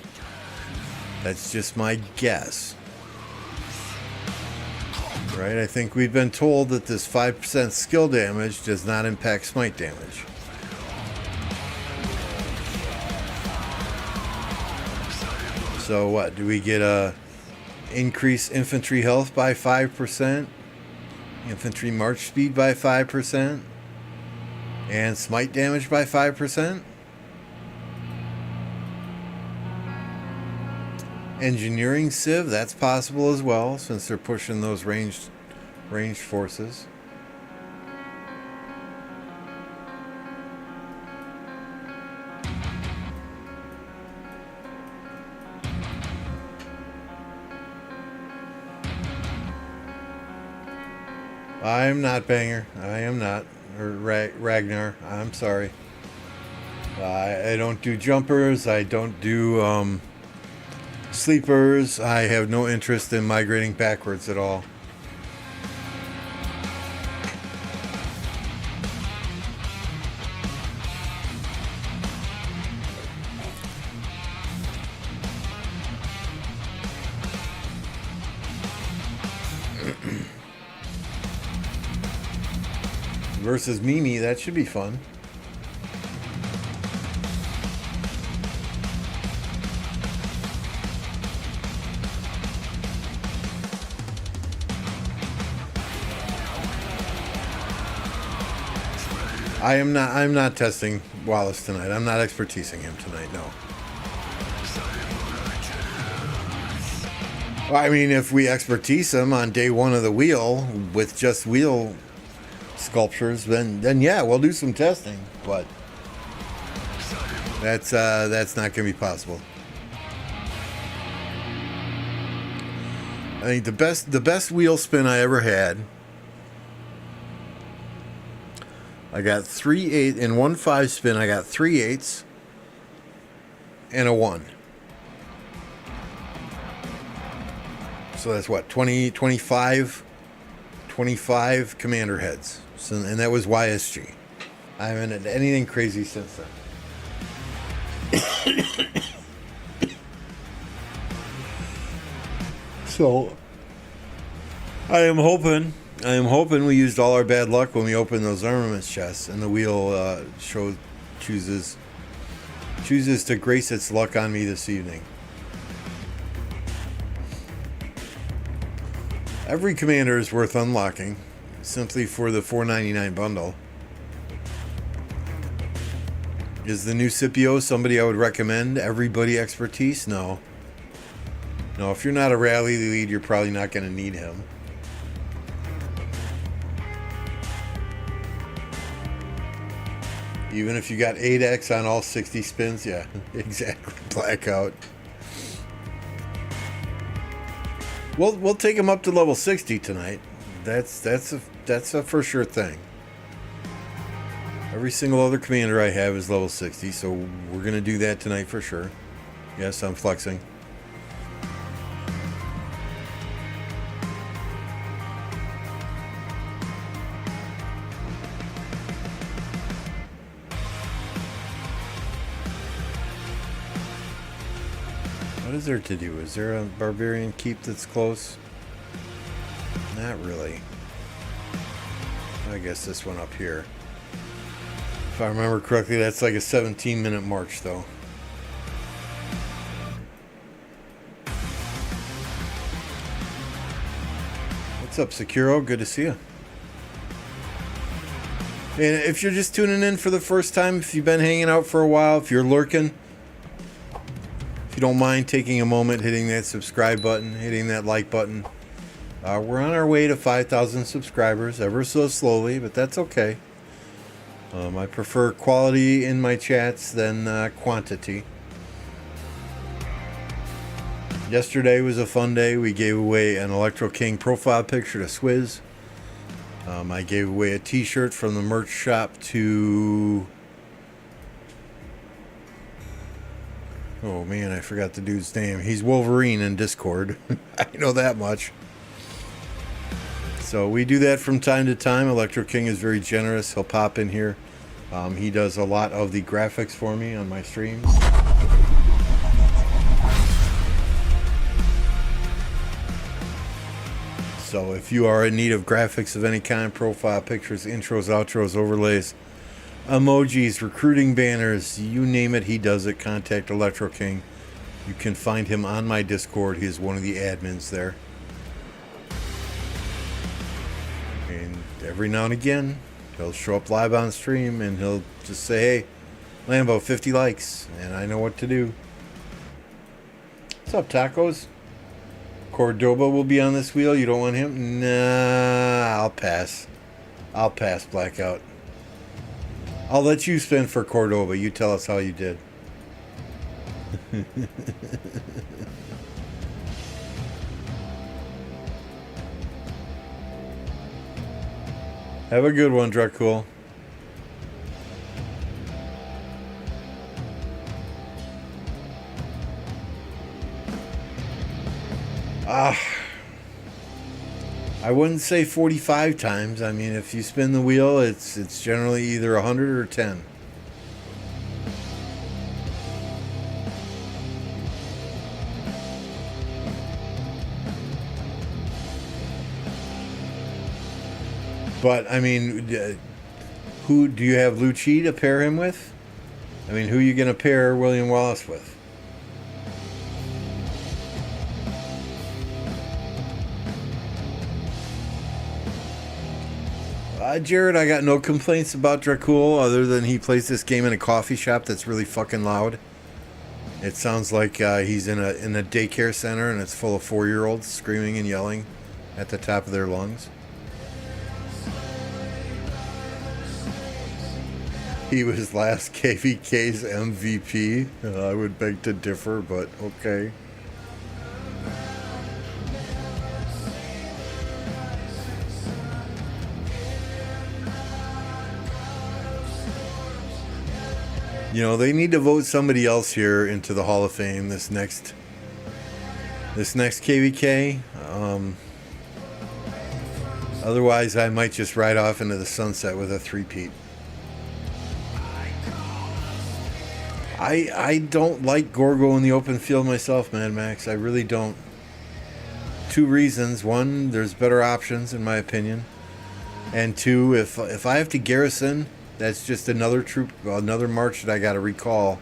That's just my guess. Right? I think we've been told that this 5% skill damage does not impact Smite damage. So what? Do we get a increase infantry health by 5%? Infantry march speed by 5%? And Smite damage by 5%? Engineering Civ, that's possible as well, since they're pushing those ranged forces. I am not Banger. I am not. Or Ragnar. I'm sorry. I don't do jumpers. I don't do sleepers. I have no interest in migrating backwards at all. Versus Mimi, that should be fun. I'm not testing Wallace tonight. I'm not expertising him tonight, no. Well, I mean, if we expertise him on day one of the wheel with just wheel sculptures, then yeah, we'll do some testing, but that's not going to be possible. I think the best wheel spin I ever had I got 3 8 in 1 5 spin. I got 3 8s and a 1. So that's what, 20, 25 commander heads. So, and that was YSG. I haven't had anything crazy since then. So I am hoping we used all our bad luck when we opened those armaments chests, and the wheel chooses to grace its luck on me this evening. Every commander is worth unlocking, simply for the $4.99 bundle. Is the new Scipio somebody I would recommend? Everybody expertise? No. No, if you're not a rally lead, you're probably not going to need him. Even if you got 8x on all 60 spins, yeah, exactly. Blackout. We'll take him up to level 60 tonight. That's a for sure thing. Every single other commander I have is level 60, so we're gonna do that tonight for sure. Yes, I'm flexing. What is there to do? Is there a barbarian keep that's close? Not really. I guess this one up here. If I remember correctly, that's like a 17-minute march, though. What's up, Securo? Good to see you. And if you're just tuning in for the first time, if you've been hanging out for a while, if you're lurking, if you don't mind taking a moment, hitting that subscribe button, hitting that like button. We're on our way to 5,000 subscribers, ever so slowly, but that's okay. I prefer quality in my chats than quantity. Yesterday was a fun day. We gave away an Electro King profile picture to Swizz. I gave away a t-shirt from the merch shop to... Oh man, I forgot the dude's name. He's Wolverine in Discord. I know that much. So we do that from time to time. Electro King is very generous. He'll pop in here. He does a lot of the graphics for me on my streams. So if you are in need of graphics of any kind, profile pictures, intros, outros, overlays, emojis, recruiting banners, you name it, he does it. Contact Electro King. You can find him on my Discord. He is one of the admins there. And every now and again, he'll show up live on stream and he'll just say, hey, Lambo, 50 likes, and I know what to do. What's up, tacos? Cordoba will be on this wheel. You don't want him? Nah, I'll pass. I'll pass, Blackout. I'll let you spin for Cordoba. You tell us how you did. Have a good one, Dracul. I wouldn't say 45 times. I mean, if you spin the wheel, it's generally either 100 or 10. But I mean, who do you have Lucci to pair him with? I mean, who are you going to pair William Wallace with? Jared, I got no complaints about Dracul other than he plays this game in a coffee shop that's really fucking loud. It sounds like he's in a daycare center and it's full of 4-year-olds screaming and yelling at the top of their lungs. He was last KVK's MVP. I would beg to differ, but okay. they need to vote somebody else here into the Hall of Fame this next KVK. Otherwise, I might just ride off into the sunset with a three-peat. I don't like Gorgo in the open field myself, Mad Max. I really don't. Two reasons. One, there's better options in my opinion. And two, if I have to garrison, that's just another troop, another march that I got to recall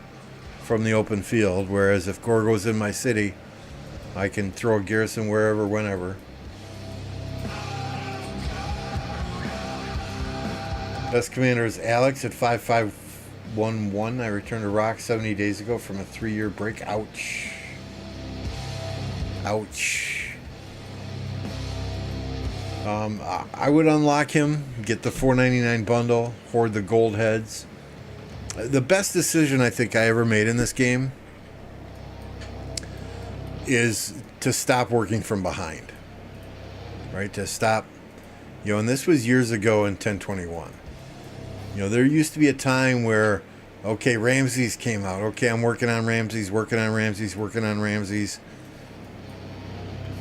from the open field. Whereas if Gorgo's in my city, I can throw a garrison wherever, whenever. Best commander is Alex at 5511. I returned to Rock 70 days ago from a 3-year break. Ouch. Ouch. I would unlock him, get the $4.99 bundle, hoard the gold heads. The best decision I think I ever made in this game is to stop working from behind. Right? To stop, and this was years ago in 1021. There used to be a time where, okay, Ramses came out. Okay, I'm working on Ramses.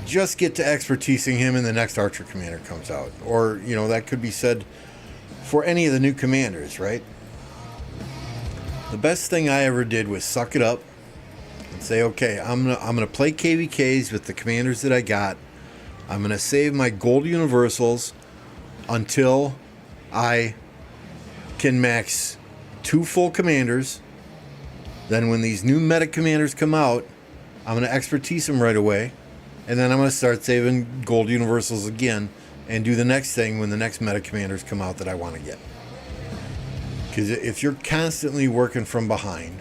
Just get to expertising him and the next Archer commander comes out. Or, that could be said for any of the new commanders, right? The best thing I ever did was suck it up and say, okay, I'm gonna play KVKs with the commanders that I got. I'm gonna save my gold universals until I can max 2 full commanders. Then when these new meta commanders come out, I'm going to expertise them right away. And then I'm going to start saving gold universals again and do the next thing when the next meta commanders come out that I want to get. Because if you're constantly working from behind,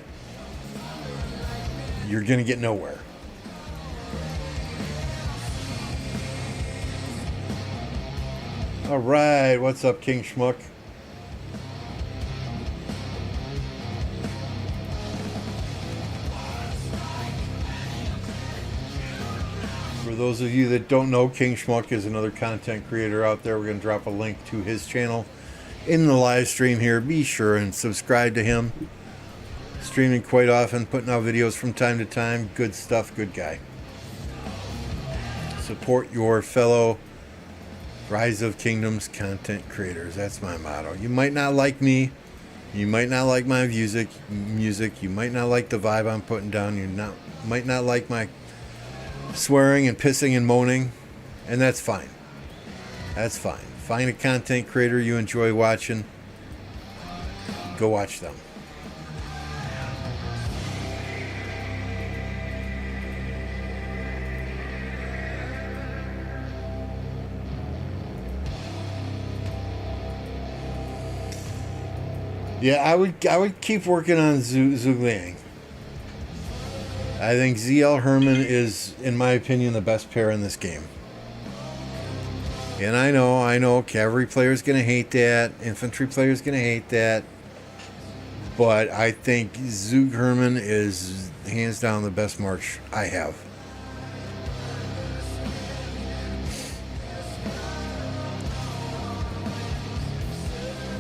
you're going to get nowhere. All right, what's up, King Schmuck? For those of you that don't know, King Schmuck is another content creator out there. We're going to drop a link to his channel in the live stream here. Be sure and subscribe to him. Streaming quite often, putting out videos from time to time. Good stuff, good guy. Support your fellow Rise of Kingdoms content creators. That's my motto. You might not like me. You might not like my music. You might not like the vibe I'm putting down. You might not like my swearing and pissing and moaning, and that's fine. That's fine. Find a content creator you enjoy watching. Go watch them. Yeah, I would keep working on Zhu Liang. I think ZL Herman is, in my opinion, the best pair in this game. And I know, cavalry player's going to hate that, infantry player's going to hate that, but I think Zug Herman is hands down the best march I have.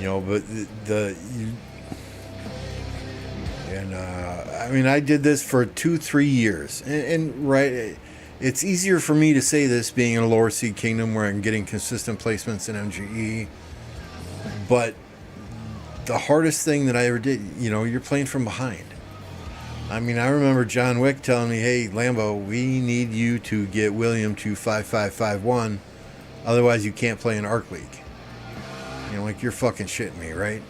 But I did this for 2-3 years, and right, it's easier for me to say this being in a lower seed kingdom where I'm getting consistent placements in MGE, but the hardest thing that I ever did, you're playing from behind. I remember John Wick telling me, hey, Lambo, we need you to get William to 5551, otherwise you can't play an Arc League. You're fucking shitting me, right?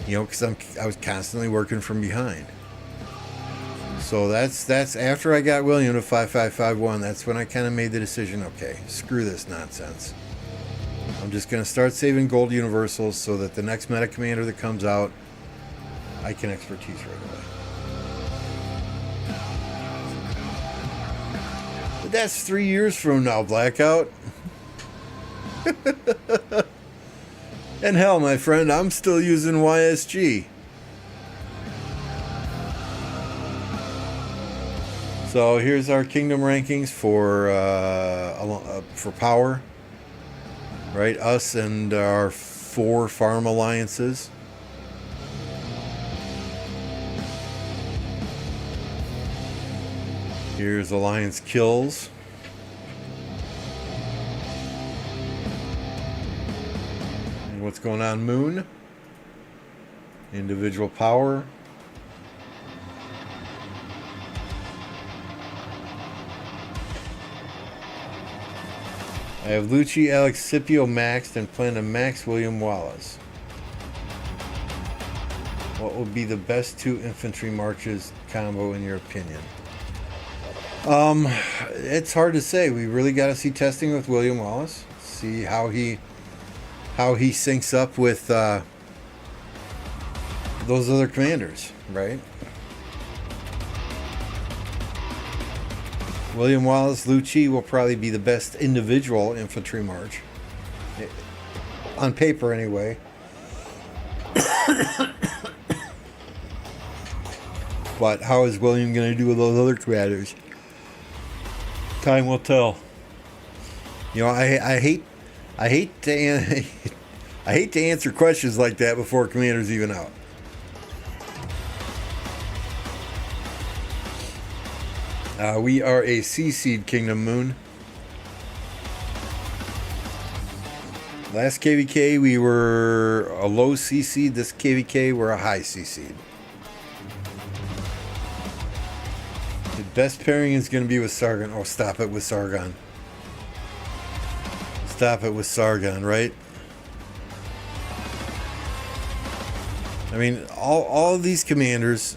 Because I was constantly working from behind. So that's after I got William to 5551. That's when I kind of made the decision. Okay, screw this nonsense. I'm just going to start saving gold universals so that the next meta commander that comes out, I can expertise right away. But that's 3 years from now, Blackout. And hell, my friend, I'm still using YSG. So here's our kingdom rankings for power. Right, us and our 4 farm alliances. Here's Alliance kills. And what's going on, Moon? Individual power. I have Lucci, Alex, Scipio maxed and plan to max William Wallace. What will be the best 2 infantry marches combo in your opinion? It's hard to say. We really got to see testing with William Wallace. See how he syncs up with those other commanders, right? William Wallace, Lucci will probably be the best individual infantry march. On paper, anyway. But how is William going to do with those other commanders? Time will tell. You know, I hate to answer questions like that before a commander's even out. We are a CC'd Kingdom Moon. Last KVK we were a low CC. This KVK we're a high CC. The best pairing is going to be with Sargon. Oh, stop it with Sargon. Stop it with Sargon, right? I mean, all of these commanders.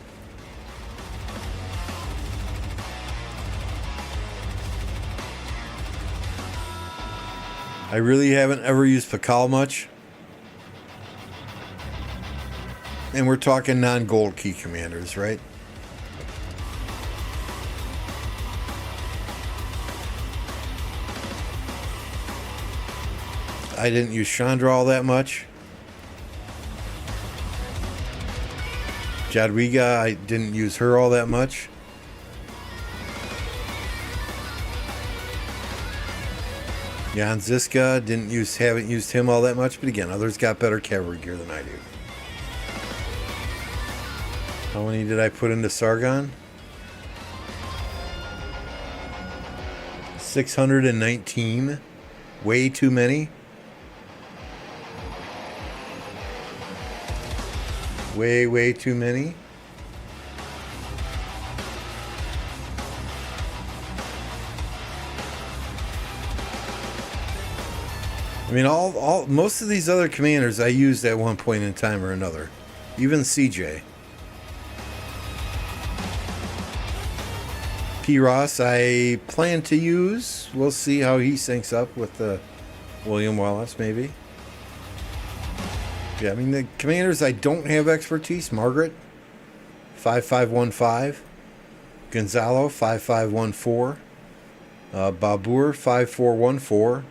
I really haven't ever used Pakal much. And we're talking non-gold key commanders, right? I didn't use Chandra all that much. Jadwiga, I didn't use her all that much. Jan Ziska, haven't used him all that much, but again, others got better cavalry gear than I do. How many did I put into Sargon? 619. Way too many. Way too many. I mean, most of these other commanders I used at one point in time or another. Even CJ. P. Ross, I plan to use. We'll see how he syncs up with the William Wallace, maybe. Yeah, I mean, the commanders I don't have expertise. Margaret, 5515. Gonzalo, 5514. Babur, 5414.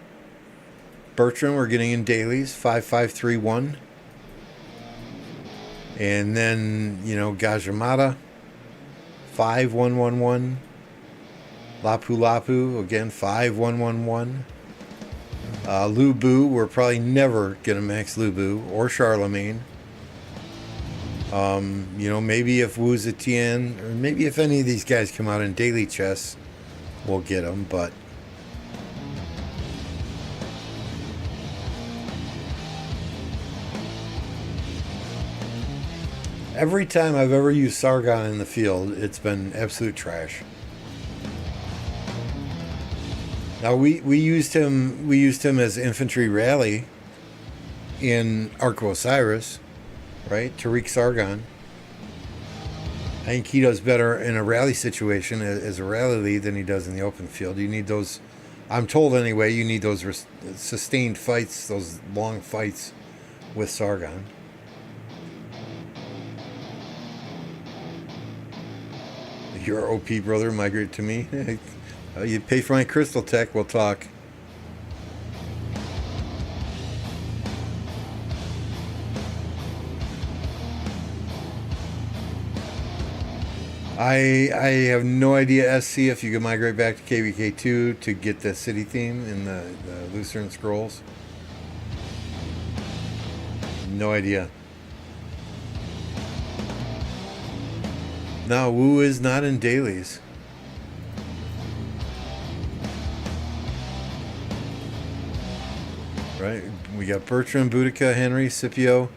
Bertram, we're getting in dailies, 5531. And then, Gajamata, 5111. Lapu Lapu, again, 5111. Lubu, we're probably never going to max Lubu or Charlemagne. Maybe if Wu Zetian, or maybe if any of these guys come out in daily chess, we'll get them, but every time I've ever used Sargon in the field, it's been absolute trash. Now we used him as infantry rally in Ark of Osiris, right? Tariq Sargon. I think he does better in a rally situation as a rally lead than he does in the open field. You need those, I'm told anyway, you need those sustained fights, those long fights with Sargon. Your OP brother migrate to me. You pay for my crystal tech, we'll talk. I have no idea, SC, if you can migrate back to KVK2 to get the city theme in the Lucerne Scrolls. No idea. No, Wu is not in dailies. Right? We got Bertram, Boudica, Henry, Scipio,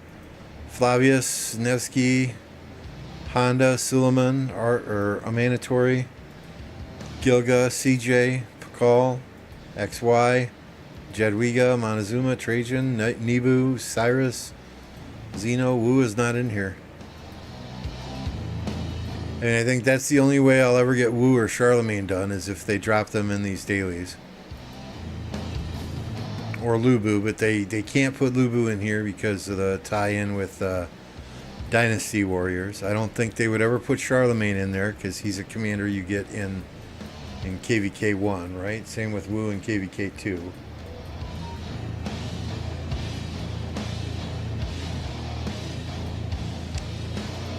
Flavius, Nevsky, Honda, Suleiman, Amanatori, Gilga, CJ, Pakal, XY, Jadwiga, Montezuma, Trajan, Nebu, Cyrus, Zeno. Wu is not in here. And I think that's the only way I'll ever get Wu or Charlemagne done is if they drop them in these dailies. Or Lubu, but they can't put Lubu in here because of the tie-in with Dynasty Warriors. I don't think they would ever put Charlemagne in there because he's a commander you get in KVK 1, right? Same with Wu in KVK 2.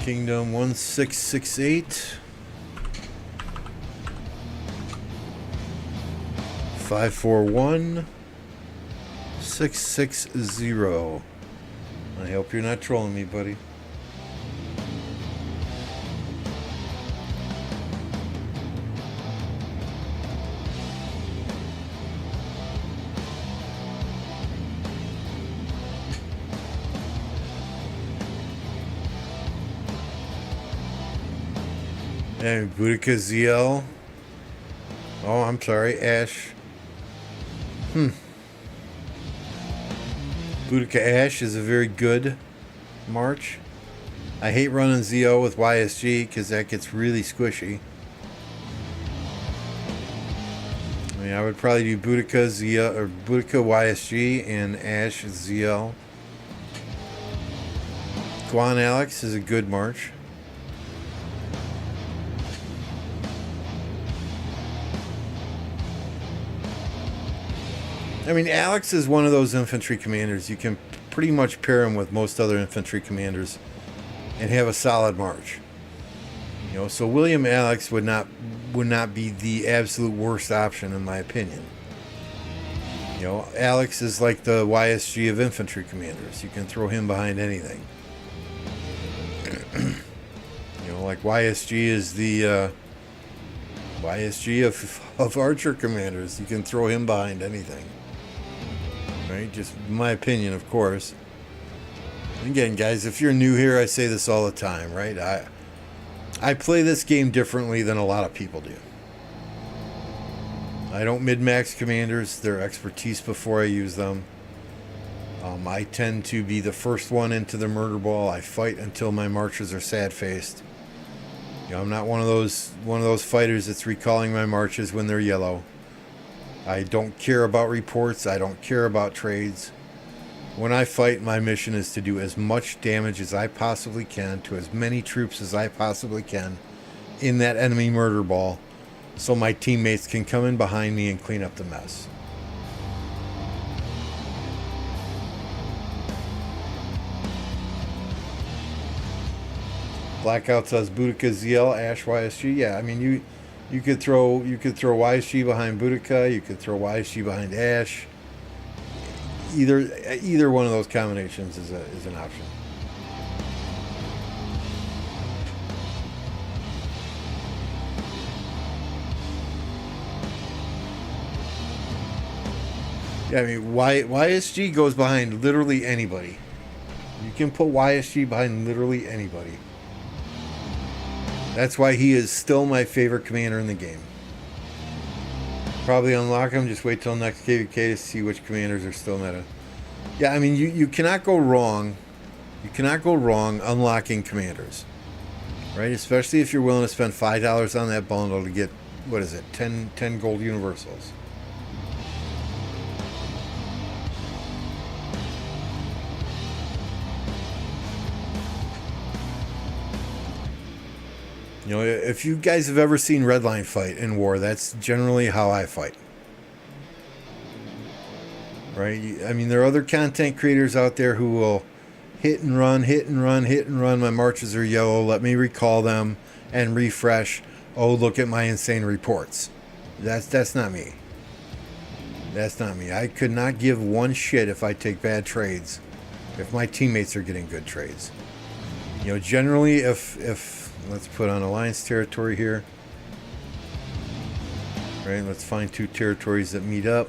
Kingdom 1668. 541 660. I hope you're not trolling me, buddy. And Boudica ZL. Oh, I'm sorry, Ash. Boudica Ash is a very good march. I hate running ZO with YSG because that gets really squishy. I mean, I would probably do Boudica ZL or Boudica YSG and Ash ZL. Guan Alex is a good march. I mean, Alex is one of those infantry commanders. You can pretty much pair him with most other infantry commanders and have a solid march. You know, so William Alex would not be the absolute worst option in my opinion. You know, Alex is like the YSG of infantry commanders. You can throw him behind anything. You know, like YSG is the YSG of archer commanders. You can throw him behind anything. Right? Just my opinion, of course. Again, guys, if you're new here, I say this all the time, right? I play this game differently than a lot of people do. I don't min-max commanders, their expertise before I use them. I tend to be the first one into the murder ball. I fight until my marches are sad-faced. You know, I'm not one of those fighters that's recalling my marches when they're yellow. I don't care about reports. I don't care about trades. When I fight, my mission is to do as much damage as I possibly can to as many troops as I possibly can in that enemy murder ball so my teammates can come in behind me and clean up the mess. Blackout says Boudica ZL, Ash YSG. Yeah, I mean you could throw YSG behind Boudica, you could throw YSG behind Ash. Either one of those combinations is an option. Yeah, I mean YSG goes behind literally anybody. You can put YSG behind literally anybody. That's why he is still my favorite commander in the game. Probably unlock him. Just wait till next KVK to see which commanders are still meta. Yeah, I mean, you cannot go wrong. You cannot go wrong unlocking commanders. Right? Especially if you're willing to spend $5 on that bundle to get, what is it, 10 gold universals. You know, if you guys have ever seen Redline fight in war, that's generally how I fight. Right? I mean, there are other content creators out there who will hit and run. My marches are yellow. Let me recall them and refresh. Oh, look at my insane reports. That's not me. That's not me. I could not give one shit if I take bad trades, if my teammates are getting good trades. You know, generally, if let's put on alliance territory here. Right, let's find two territories that meet up.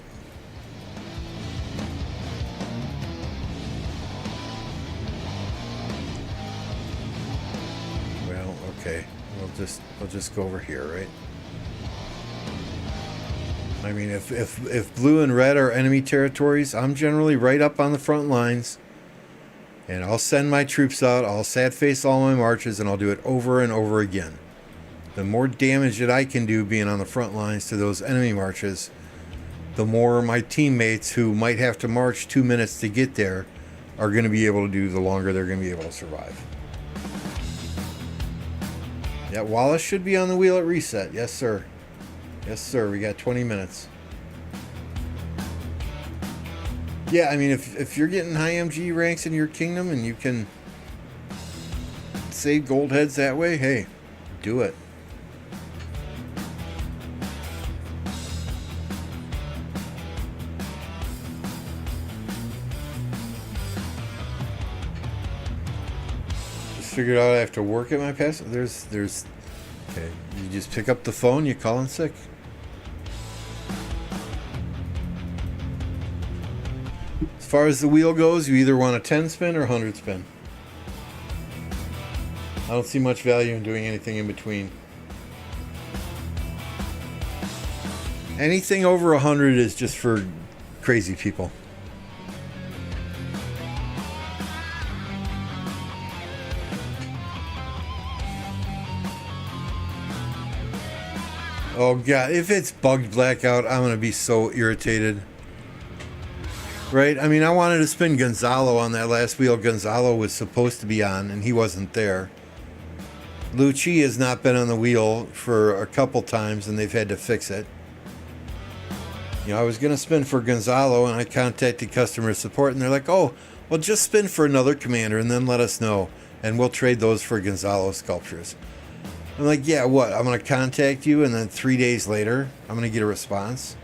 Okay, we'll just go over here, right? I mean, if blue and red are enemy territories, I'm generally right up on the front lines, and I'll send my troops out. I'll sad face all my marches, and I'll do it over and over again. The more damage that I can do being on the front lines to those enemy marches, the more my teammates who might have to march 2 minutes to get there are going to be able to do, the longer they're going to be able to survive. Yeah, Wallace should be on the wheel at reset. Yes, sir. Yes, sir. We got 20 minutes. Yeah, I mean, if you're getting high MG ranks in your kingdom and you can save gold heads that way, hey, do it. Just figured out I have to work at my pass. There's okay. You just pick up the phone, you call in sick. As far as the wheel goes, you either want a 10 spin or 100 spin. I don't see much value in doing anything in between. Anything over 100 is just for crazy people. Oh god, if it's bugged blackout, I'm gonna be so irritated. Right? I mean, I wanted to spin Gonzalo on that last wheel. Gonzalo was supposed to be on, and he wasn't there. Lucci has not been on the wheel for a couple times, and they've had to fix it. You know, I was going to spin for Gonzalo, and I contacted customer support, and they're like, oh, well, just spin for another commander, and then let us know, and we'll trade those for Gonzalo sculptures. I'm like, yeah, what? I'm going to contact you, and then 3 days later, I'm going to get a response?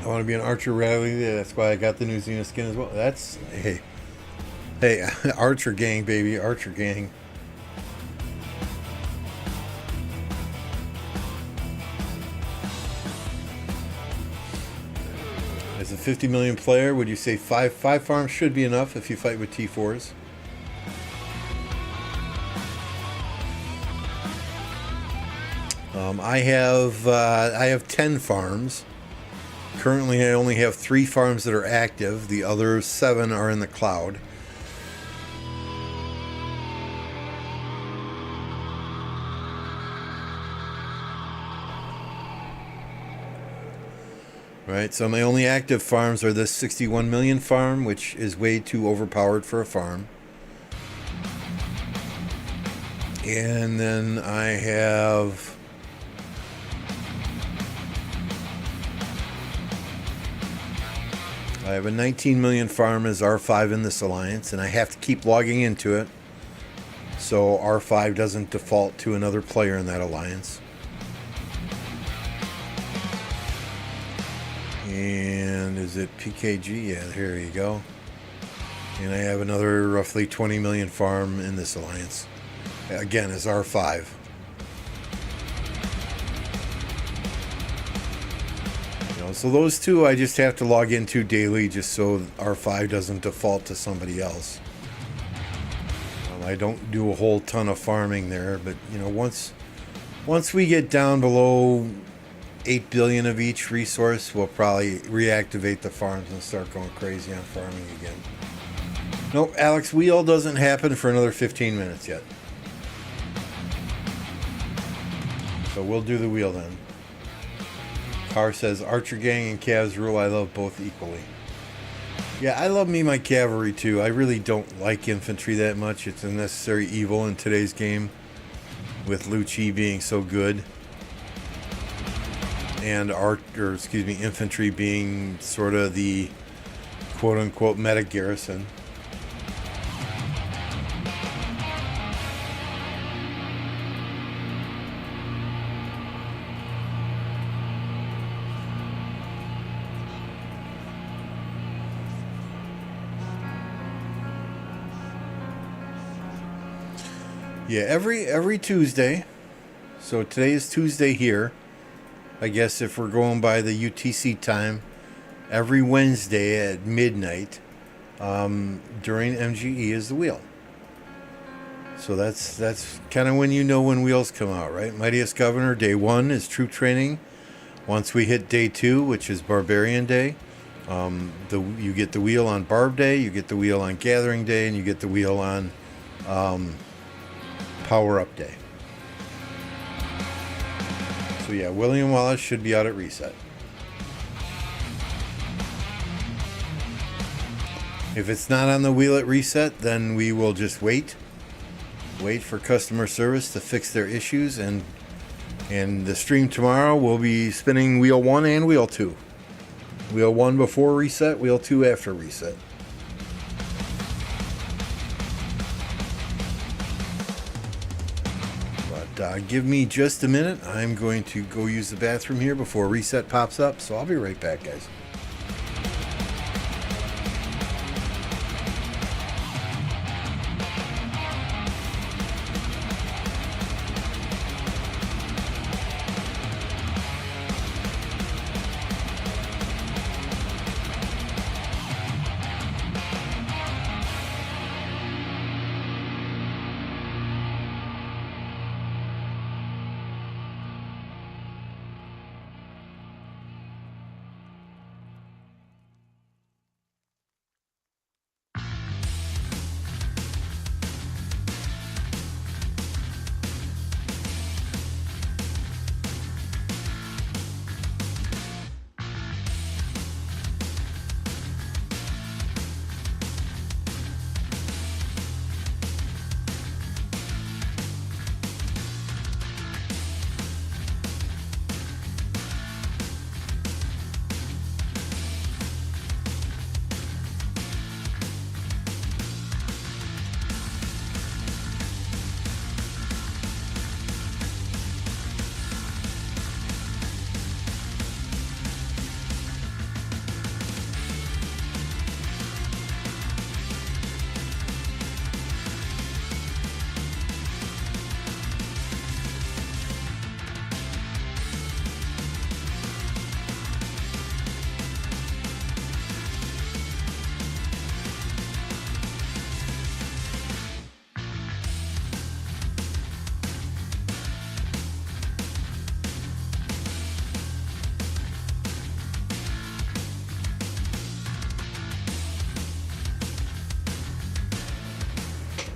I want to be an Archer rally. Yeah, that's why I got the new Xena skin as well. That's, hey, Archer gang, baby, Archer gang. As a 50 million player, would you say five farms should be enough if you fight with T4s? I have 10 farms. Currently, I only have 3 farms that are active. The other 7 are in the cloud. Right, so my only active farms are this 61 million farm, which is way too overpowered for a farm. And then I have a 19 million farm as R5 in this alliance, and I have to keep logging into it so R5 doesn't default to another player in that alliance. And is it PKG? Yeah, here you go. And I have another roughly 20 million farm in this alliance. Again, as R5. So those two I just have to log into daily just so R5 doesn't default to somebody else. I don't do a whole ton of farming there, but you know, once we get down below 8 billion of each resource, we'll probably reactivate the farms and start going crazy on farming again. Nope, Alex, wheel doesn't happen for another 15 minutes yet. So we'll do the wheel then. Carr says, Archer gang and Cavs rule. I love both equally. Yeah, I love me my cavalry too. I really don't like infantry that much. It's a necessary evil in today's game with Lucci being so good. And infantry being sort of the quote-unquote meta garrison. Yeah, every Tuesday. So today is Tuesday here. I guess if we're going by the UTC time, every Wednesday at midnight during MGE is the wheel. So that's kind of when you know when wheels come out, right? Mightiest Governor, day 1 is troop training. Once we hit day 2, which is Barbarian Day, you get the wheel on Barb Day, you get the wheel on Gathering Day, and you get the wheel on Power Up Day. So yeah, William Wallace should be out at reset. If it's not on the wheel at reset, then we will just wait for customer service to fix their issues, and the stream tomorrow will be spinning wheel 1 and wheel 2. Wheel 1 before reset, wheel 2 after reset. But give me just a minute. I'm going to go use the bathroom here before reset pops up, so I'll be right back, guys.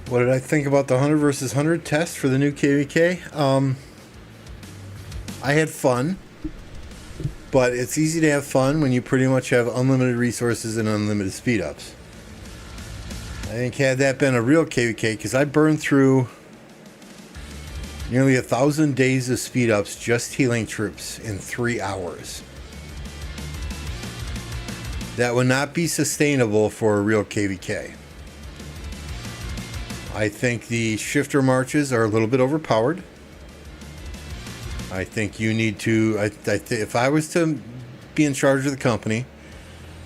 What did I think about the 100 versus 100 test for the new KVK? I had fun, but it's easy to have fun when you pretty much have unlimited resources and unlimited speed ups. I think had that been a real KVK, because I burned through nearly 1,000 days of speed ups just healing troops in 3 hours. That would not be sustainable for a real KVK. I think the shifter marches are a little bit overpowered. I think you need to, if I was to be in charge of the company,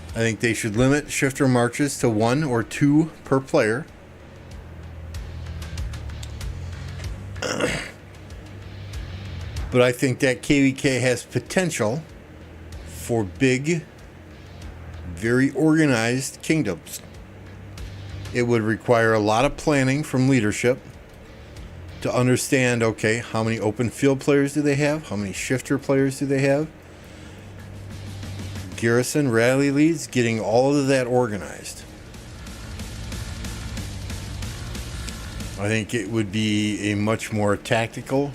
I think they should limit shifter marches to 1 or 2 per player. But I think that KVK has potential for big, very organized kingdoms. It would require a lot of planning from leadership to understand, okay, how many open field players do they have? How many shifter players do they have? Garrison, rally leads, getting all of that organized. I think it would be a much more tactical,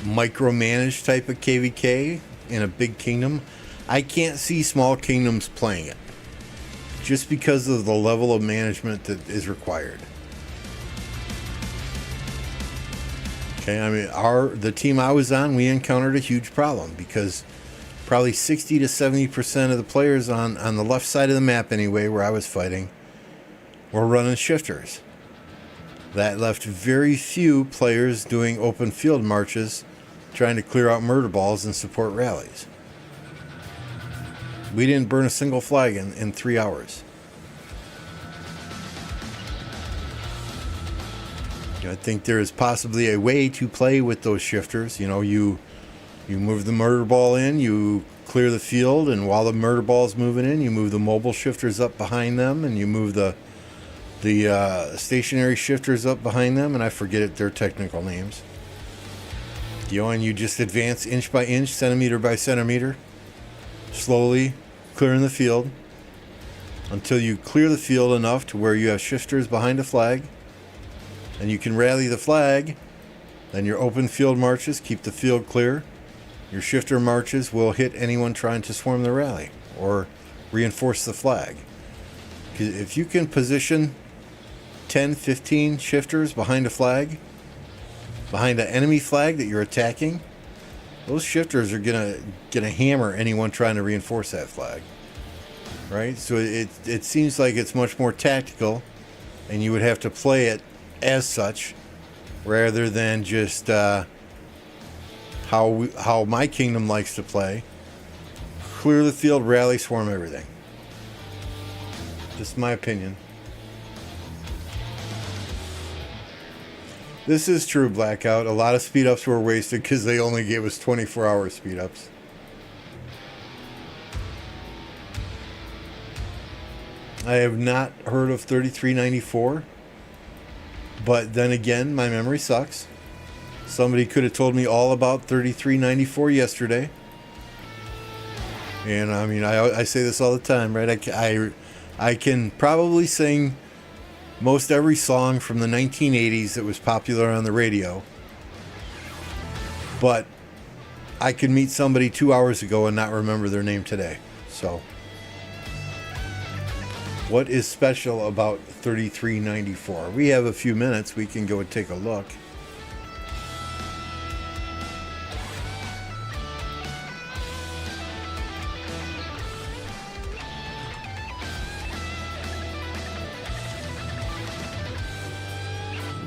micromanaged type of KVK in a big kingdom. I can't see small kingdoms playing it, just because of the level of management that is required. Okay, I mean, the team I was on, we encountered a huge problem because probably 60 to 70% of the players on the left side of the map anyway, where I was fighting, were running shifters. That left very few players doing open field marches, trying to clear out murder balls and support rallies. We didn't burn a single flag in 3 hours. I think there is possibly a way to play with those shifters. You know, you move the murder ball in, you clear the field, and while the murder ball is moving in, you move the mobile shifters up behind them, and you move the stationary shifters up behind them, and I forget their technical names. You know, and you just advance inch by inch, centimeter by centimeter, slowly clearing the field until you clear the field enough to where you have shifters behind a flag, and you can rally the flag. Then your open field marches keep the field clear. Your shifter marches will hit anyone trying to swarm the rally or reinforce the flag. If you can position 10, 15 shifters behind a flag, behind an enemy flag that you're attacking, those shifters are gonna hammer anyone trying to reinforce that flag. Right? So it seems like it's much more tactical, and you would have to play it as such rather than just how my kingdom likes to play. Clear the field, rally, swarm everything. Just my opinion. This is true, Blackout. A lot of speed ups were wasted because they only gave us 24-hour speed ups. I have not heard of 3394, but then again, my memory sucks. Somebody could have told me all about 3394 yesterday. And I mean, I say this all the time, right? I can probably sing most every song from the 1980s that was popular on the radio. But I could meet somebody 2 hours ago and not remember their name today. So, what is special about 3394? We have a few minutes. We can go and take a look.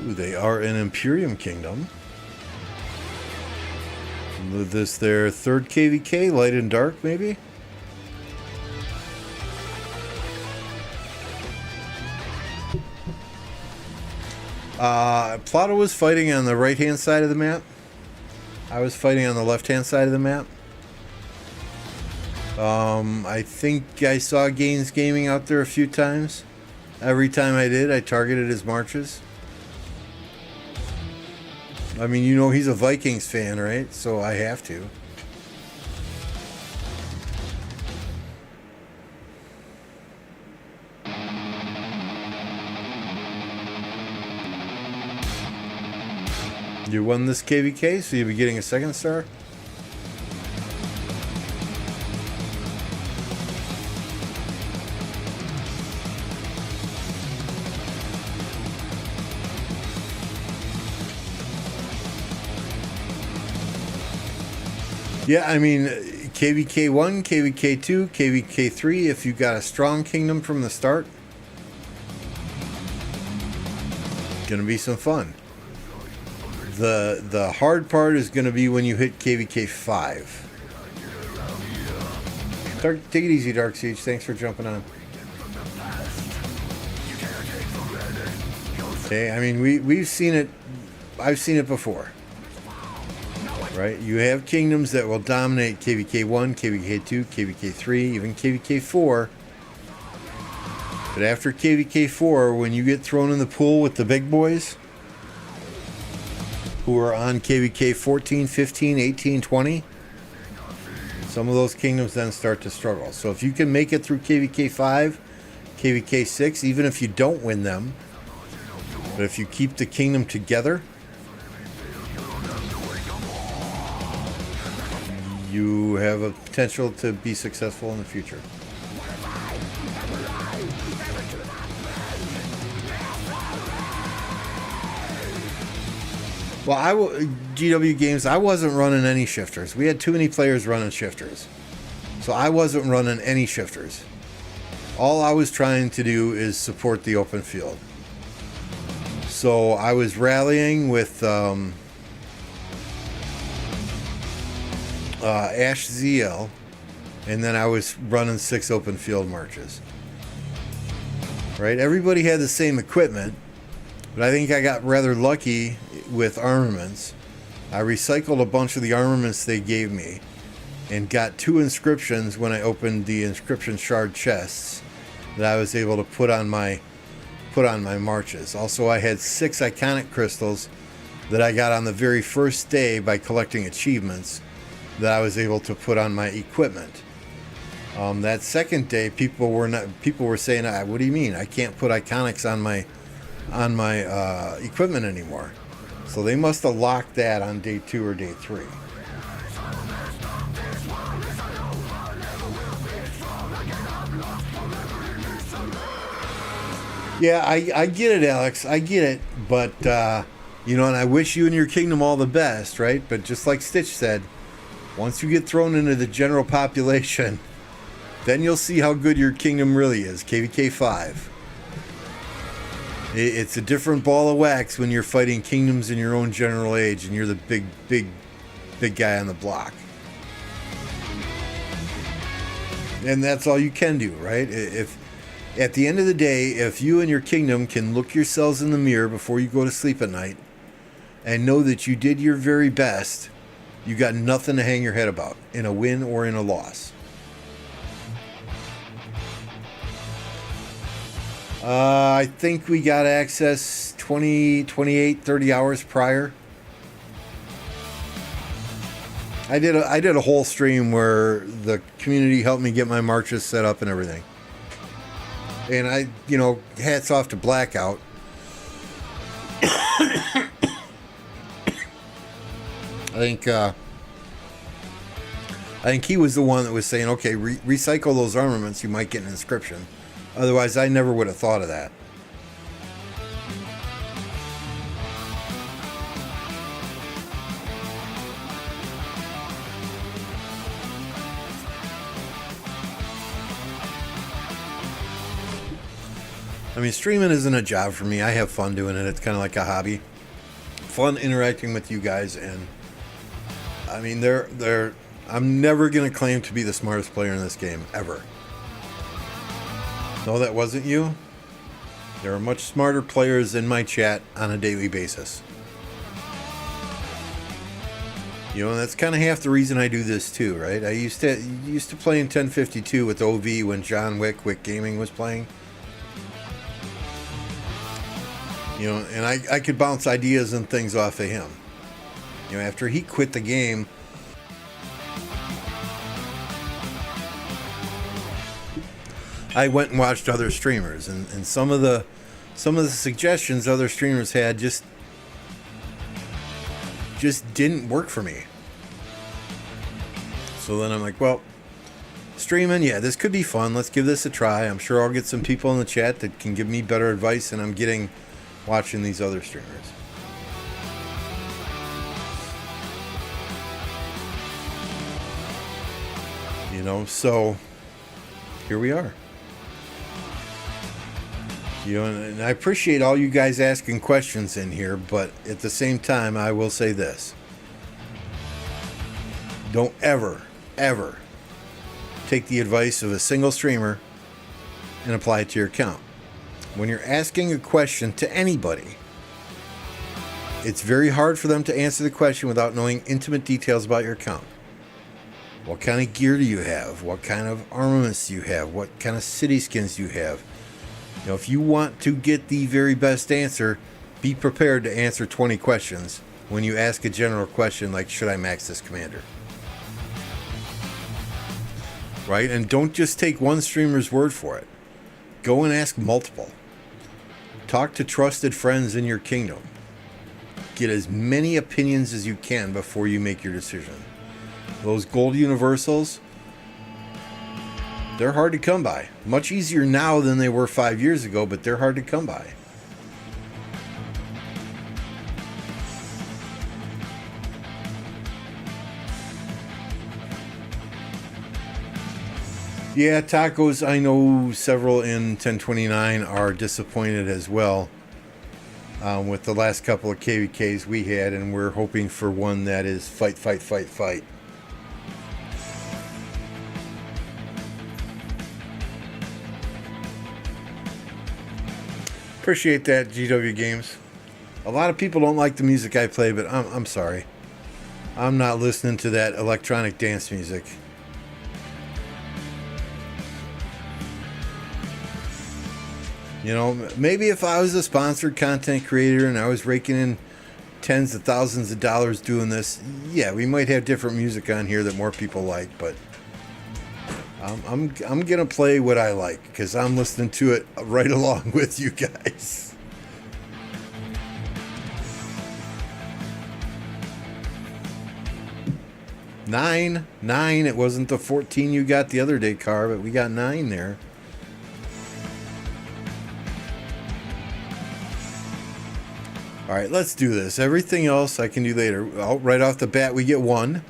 They are an Imperium Kingdom. With this their third KVK, Light and Dark, maybe? Plotto was fighting on the right-hand side of the map. I was fighting on the left-hand side of the map. I think I saw Gaines Gaming out there a few times. Every time I did, I targeted his marches. I mean, you know he's a Vikings fan, right? So I have to. You won this KVK, so you'll be getting a second star. Yeah, I mean, KVK 1, KVK 2, KVK 3, if you got a strong kingdom from the start, gonna be some fun. The hard part is gonna be when you hit KVK 5. Take it easy, Dark Siege. Thanks for jumping on. Okay, I mean, we've seen it. I've seen it before. Right? You have kingdoms that will dominate KVK 1, KVK 2, KVK 3, even KVK 4. But after KVK 4, when you get thrown in the pool with the big boys who are on KVK 14, 15, 18, 20, some of those kingdoms then start to struggle. So if you can make it through KVK 5, KVK 6, even if you don't win them, but if you keep the kingdom together, you have a potential to be successful in the future. Well, GW Games, I wasn't running any shifters. We had too many players running shifters. So I wasn't running any shifters. All I was trying to do is support the open field. So I was rallying with Ash ZL, and then I was running 6 open field marches. Right? Everybody had the same equipment, But I think I got rather lucky with armaments. I recycled a bunch of the armaments they gave me and got 2 inscriptions when I opened the inscription shard chests that I was able to put on my marches. Also, I had 6 iconic crystals that I got on the very first day by collecting achievements that I was able to put on my equipment. That second day, people were saying, "What do you mean? I can't put iconics on my equipment anymore." So they must have locked that on day 2 or day 3. Yeah, I get it, Alex. I get it. But, and I wish you and your kingdom all the best, right? But just like Stitch said, once you get thrown into the general population, then you'll see how good your kingdom really is. KVK 5. It's a different ball of wax when you're fighting kingdoms in your own general age and you're the big guy on the block. And that's all you can do, right? If at the end of the day, if you and your kingdom can look yourselves in the mirror before you go to sleep at night and know that you did your very best, you got nothing to hang your head about in a win or in a loss. I think we got access 20, 28, 30 hours prior. I did a whole stream where the community helped me get my marches set up and everything. And hats off to Blackout. I think he was the one that was saying, okay, recycle those armaments, you might get an inscription. Otherwise, I never would have thought of that. I mean, streaming isn't a job for me. I have fun doing it. It's kind of like a hobby. Fun interacting with you guys, and I mean, I'm never going to claim to be the smartest player in this game, ever. No, that wasn't you. There are much smarter players in my chat on a daily basis. And that's kind of half the reason I do this too, right? I used to play in 1052 with OV when John Wick Gaming was playing. And I could bounce ideas and things off of him. After he quit the game, I went and watched other streamers, and some of the suggestions other streamers had just didn't work for me. So then I'm like, well, streaming, yeah, this could be fun. Let's give this a try. I'm sure I'll get some people in the chat that can give me better advice than I'm getting watching these other streamers. So here we are. And I appreciate all you guys asking questions in here, but at the same time, I will say this. Don't ever take the advice of a single streamer and apply it to your account. When you're asking a question to anybody, it's very hard for them to answer the question without knowing intimate details about your account. What kind of gear do you have? What kind of armaments do you have? What kind of city skins do you have? If you want to get the very best answer, be prepared to answer 20 questions when you ask a general question like, should I max this commander? Right? And don't just take one streamer's word for it. Go and ask multiple. Talk to trusted friends in your kingdom. Get as many opinions as you can before you make your decision. Those gold universals, they're hard to come by. Much easier now than they were 5 years ago, but they're hard to come by. Yeah, tacos, I know several in 1029 are disappointed as well with the last couple of KVKs we had, and we're hoping for one that is fight, fight, fight, fight. Appreciate that, GW Games. A lot of people don't like the music I play, but I'm sorry. I'm not listening to that electronic dance music. You know, maybe if I was a sponsored content creator and I was raking in tens of thousands of dollars doing this, yeah, we might have different music on here that more people like, but I'm gonna play what I like because I'm listening to it right along with you guys. Nine. It wasn't the 14 you got the other day, Car, but we got 9 there. All right, let's do this. Everything else I can do later. Well, right off the bat, we get 1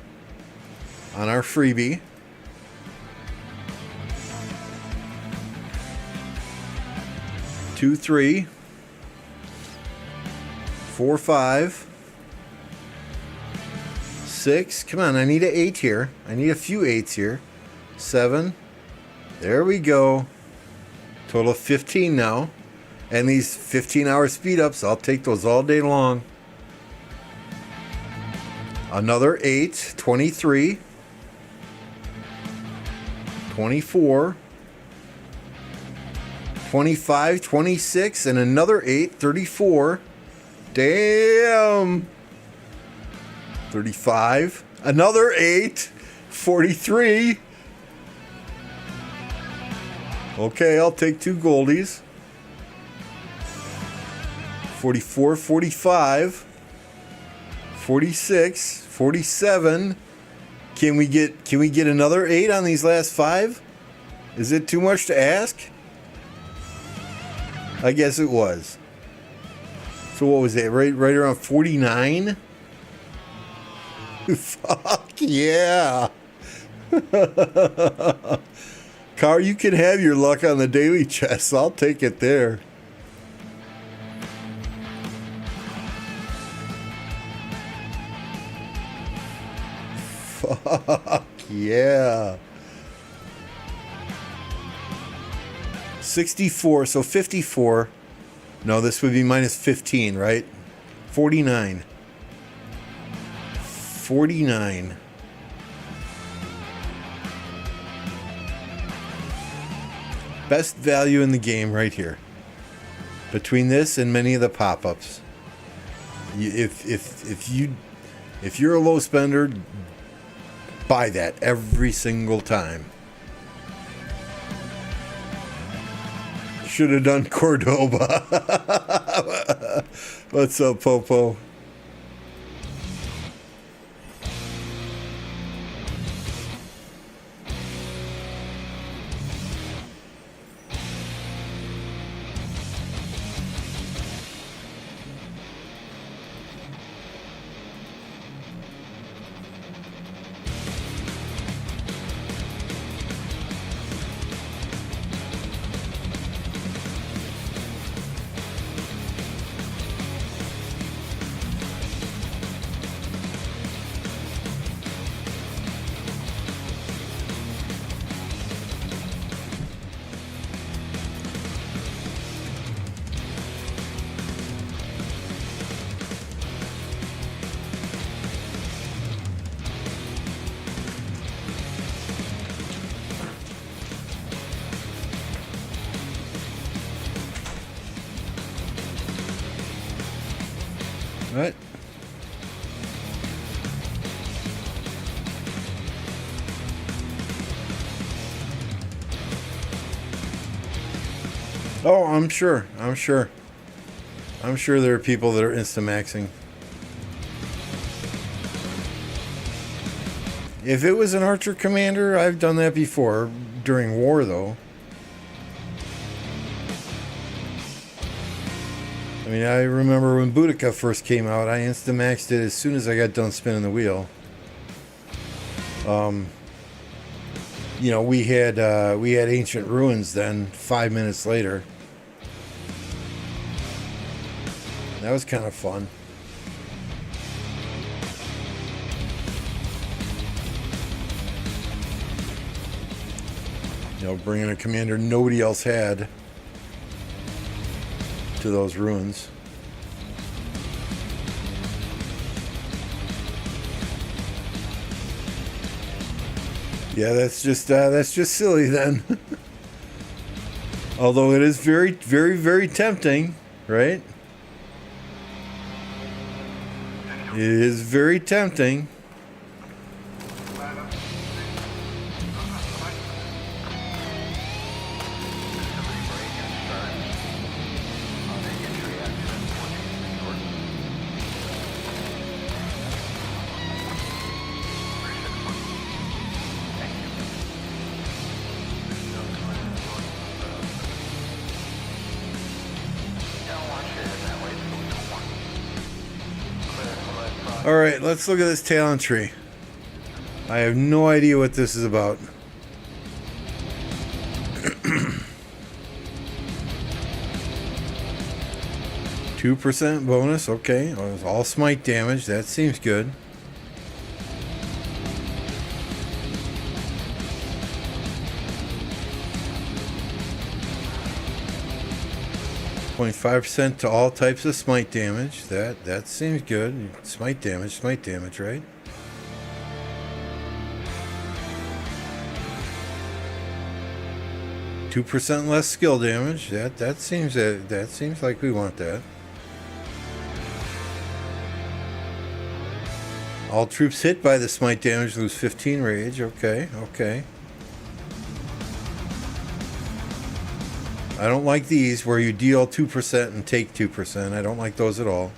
on our freebie. Two, 3, 4, 5, 6. Come on, I need an 8 here. I need a few 8s here. 7. There we go. Total of 15 now. And these 15-hour speed-ups, I'll take those all day long. Another 8, 23, 24, 25, 26, and another 8, 34. Damn! 35, another 8, 43. Okay, I'll take 2 goldies. 44, 45, 46, 47. Can we get another 8 on these last 5? Is it too much to ask? I guess it was. So what was it? Right around 49? Fuck yeah. Car, you can have your luck on the daily chest. I'll take it there. Fuck yeah. 64, so 54. No, this would be minus 15, right? 49. 49. Best value in the game right here. Between this and many of the pop-ups. If you're a low spender, buy that every single time. Should have done Cordoba. What's up, Popo? What? Oh, I'm sure there are people that are Instamaxing. If it was an Archer Commander, I've done that before, during war though. I mean, I remember when Boudica first came out, I Instamaxed it as soon as I got done spinning the wheel. You know, we had Ancient Ruins then, 5 minutes later. That was kind of fun. You know, bringing a commander nobody else had to those ruins. Yeah, that's just silly then. Although it is very, very, very tempting, right? It is very tempting. All right, let's look at this talent tree. I have no idea what this is about. %2 bonus, okay. All smite damage, that seems good. .5% to all types of smite damage. That seems good. Smite damage, right? %2 less skill damage. That seems like we want that. All troops hit by the smite damage lose 15 rage. Okay. I don't like these where you deal 2% and take 2%. I don't like those at all.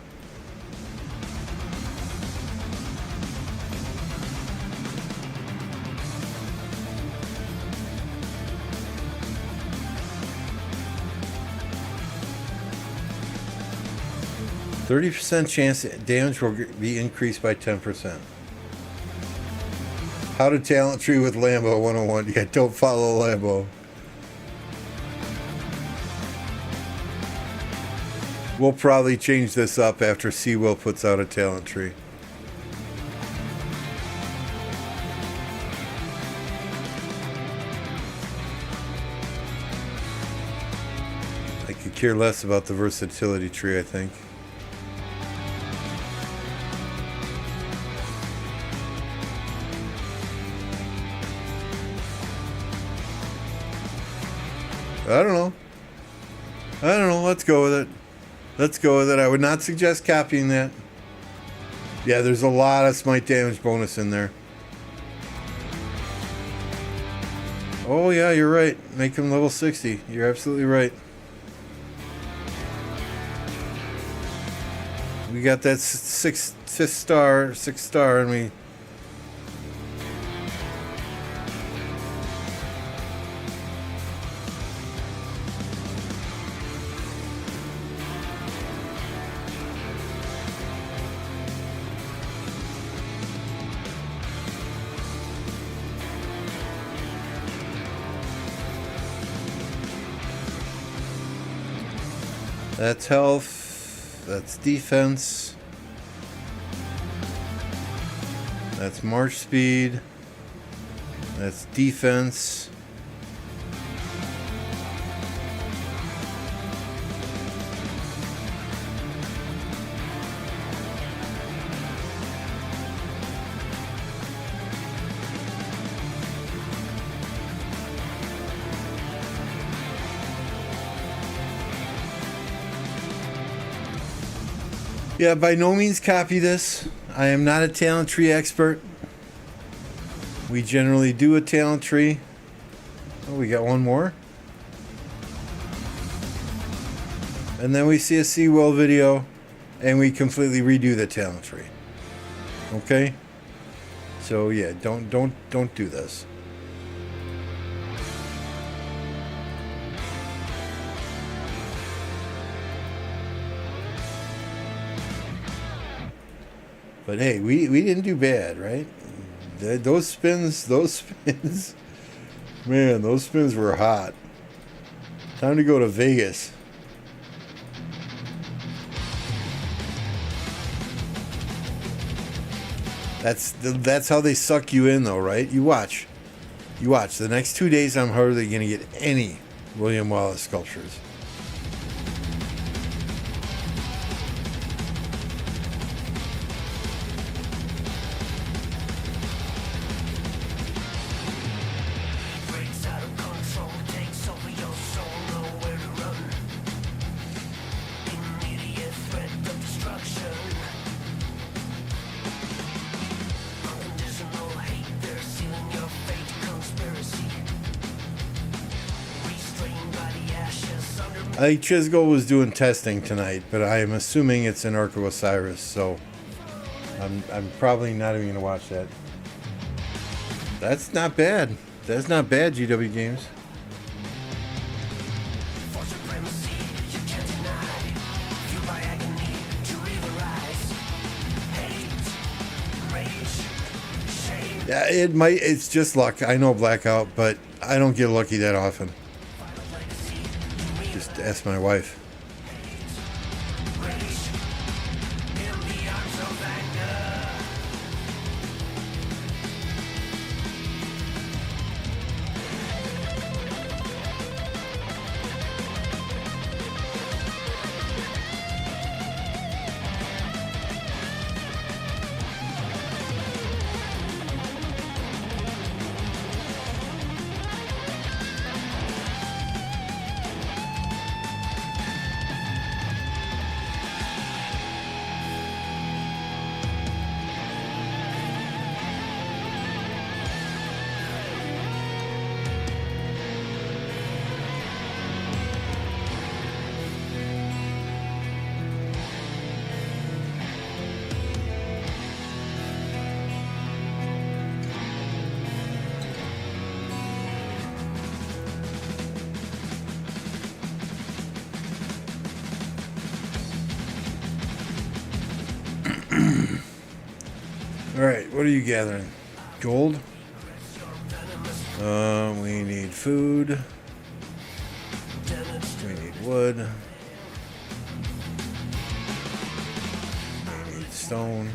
%30 chance damage will be increased by 10%. How to talent tree with Lambo 101. Yeah, don't follow Lambo. We'll probably change this up after Seawill puts out a talent tree. I could care less about the versatility tree, I think. I don't know. Let's go with it. I would not suggest copying that. Yeah, there's a lot of smite damage bonus in there. Oh yeah, you're right. Make him level 60. You're absolutely right. We got that 6th star, and we... That's health, that's defense, that's march speed, that's defense. Yeah, by no means copy this. I am not a talent tree expert. We generally do a talent tree. Oh, we got one more. And then we see a Seawill video and we completely redo the talent tree. Okay? So yeah, don't do this. But hey, we didn't do bad, right? Those spins, man, those spins were hot. Time to go to Vegas. That's how they suck you in, though, right? You watch. The next 2 days, I'm hardly gonna get any William Wallace sculptures. think Chisgo was doing testing tonight, but I am assuming it's in Ark of Osiris, so I'm probably not even going to watch that. That's not bad. That's not bad, GW Games. For supremacy, you can't deny. Fueled by agony to realize. Hate, rage, shame. Yeah, it might. It's just luck. I know Blackout, but I don't get lucky that often. Just ask my wife. Alright, what are you gathering? Gold? We need food. We need wood. We need stone.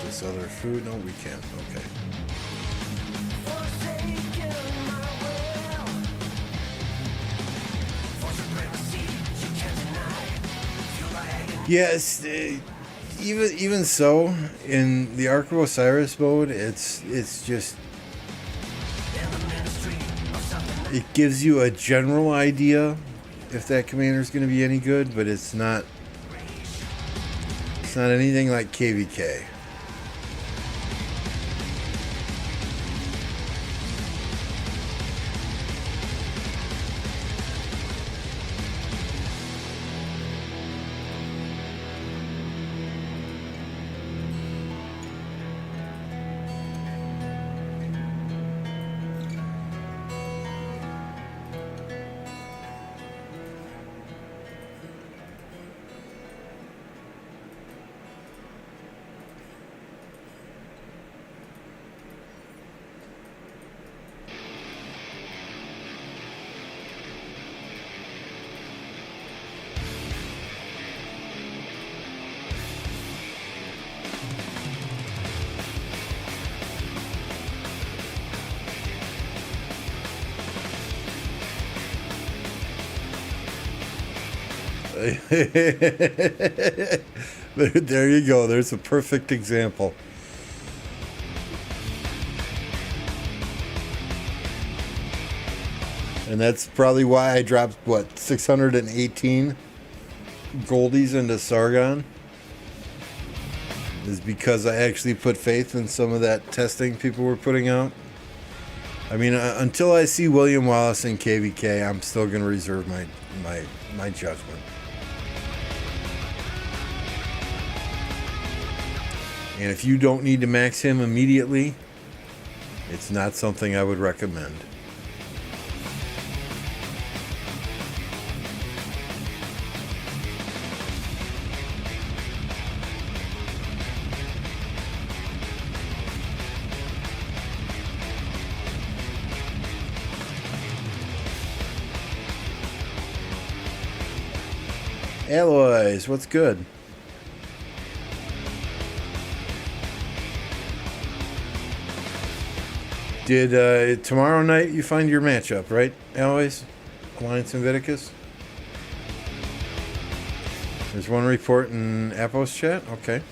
This other food? No, we can't. Okay. Yes, even so, in the Ark of Osiris mode, it's just it gives you a general idea if that commander is going to be any good, but it's not anything like KVK. There you go. There's a perfect example. And that's probably why I dropped, 618 goldies into Sargon? Is because I actually put faith in some of that testing people were putting out. I mean, until I see William Wallace in KVK, I'm still going to reserve my judgment. And if you don't need to max him immediately, it's not something I would recommend. Alloys, what's good? Did tomorrow night you find your matchup, right, Alloys? Alliance Inviticus? There's one report in Apos chat? Okay.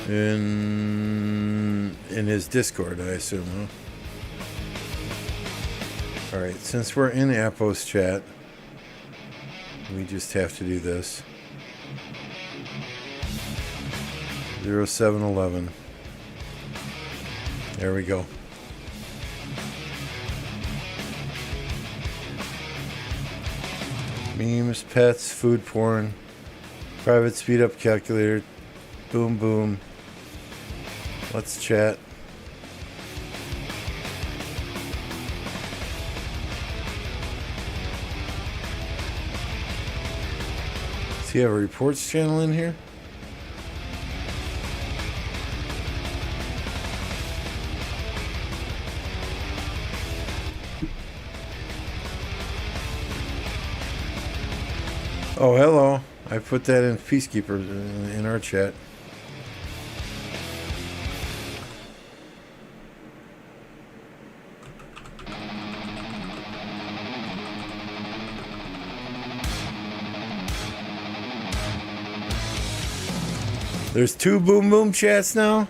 In his Discord, I assume, huh? Alright, since we're in Appos chat, we just have to do this. 0711. There we go. Memes, pets, food porn, private speed up calculator, boom boom. Let's chat. Does he have a reports channel in here? Oh, hello. I put that in Peacekeeper in our chat. There's 2 boom boom chats now?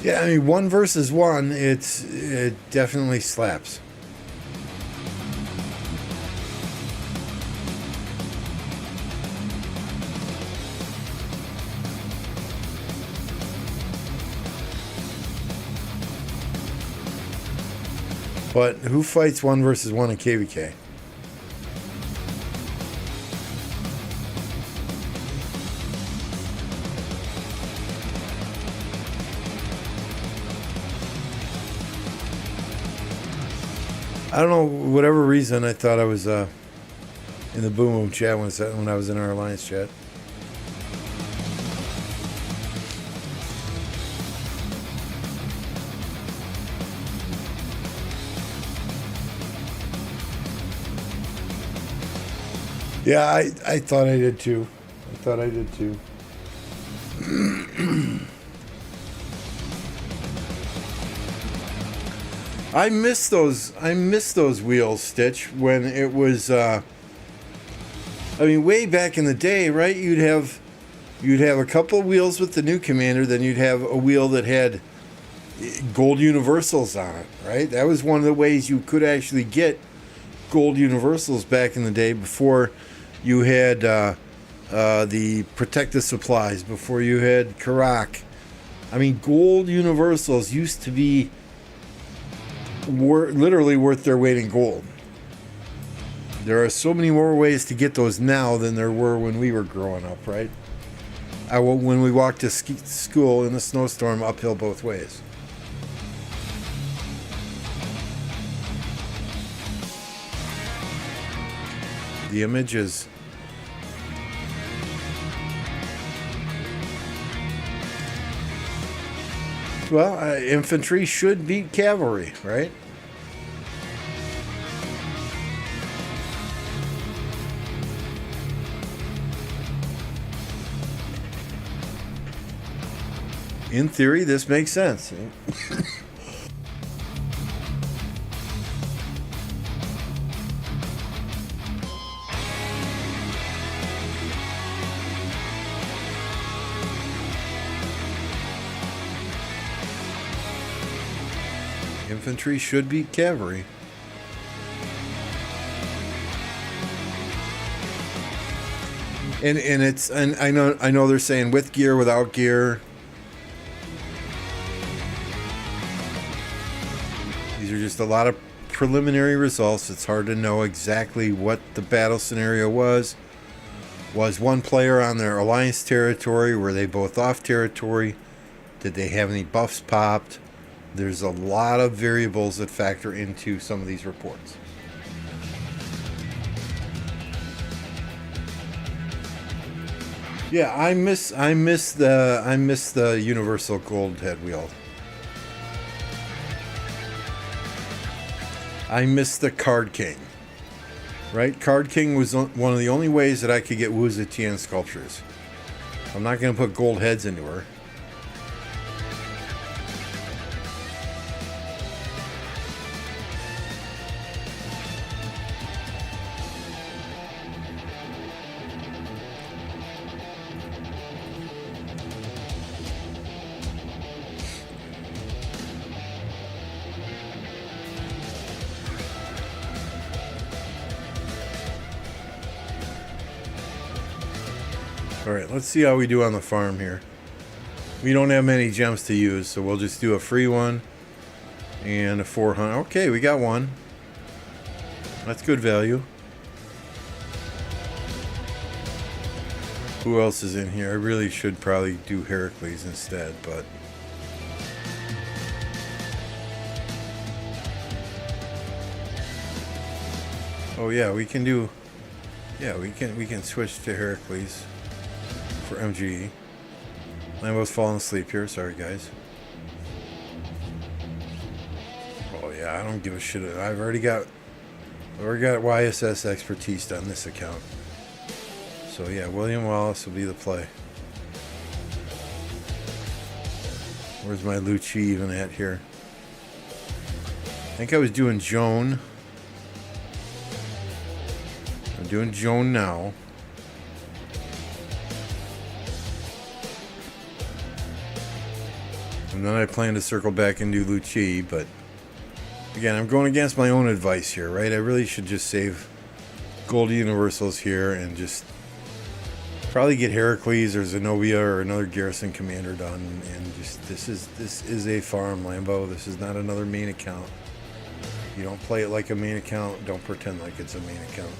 Yeah, I mean, 1 versus 1, it definitely slaps. But who fights 1 versus 1 in KVK? I don't know, whatever reason, I thought I was in the Boom Boom chat when I was in our Alliance chat. Yeah, I thought I did too. I miss those wheels, Stitch, when it was I mean, way back in the day, right? You'd have a couple of wheels with the new commander, then you'd have a wheel that had gold universals on it, right? That was one of the ways you could actually get gold universals back in the day, before you had the protective supplies, before you had Karak. I mean, gold universals used to be literally worth their weight in gold. There are so many more ways to get those now than there were when we were growing up, right? When we walked to school in the snowstorm uphill both ways. The images. Well, infantry should beat cavalry, right? In theory, this makes sense. Infantry should beat cavalry. And I know they're saying with gear, without gear. These are just a lot of preliminary results. It's hard to know exactly what the battle scenario was. Was one player on their alliance territory? Were they both off territory? Did they have any buffs popped? There's a lot of variables that factor into some of these reports. Yeah, I miss the universal gold head wheel. I miss the Card King. Right? Card King was one of the only ways that I could get Wu Zetian sculptures. I'm not going to put gold heads into her. Alright, let's see how we do on the farm here. We don't have many gems to use, so we'll just do a free one and a 400. Okay, we got one. That's good value. Who else is in here? I really should probably do Heracles instead, but oh yeah, we can do. Yeah, we can switch to Heracles for MGE. Lambo's falling asleep here. Sorry, guys. Oh yeah, I don't give a shit. I've already got YSS expertise on this account. So yeah, William Wallace will be the play. Where's my Lucci even at here? I think I was doing Joan. I'm doing Joan now. And then I plan to circle back and do Lucci, but again, I'm going against my own advice here, right? I really should just save gold universals here and just probably get Heracles or Zenobia or another garrison commander done, and just this is a farm, Lambo. This is not another main account. You don't play it like a main account. Don't pretend like it's a main account.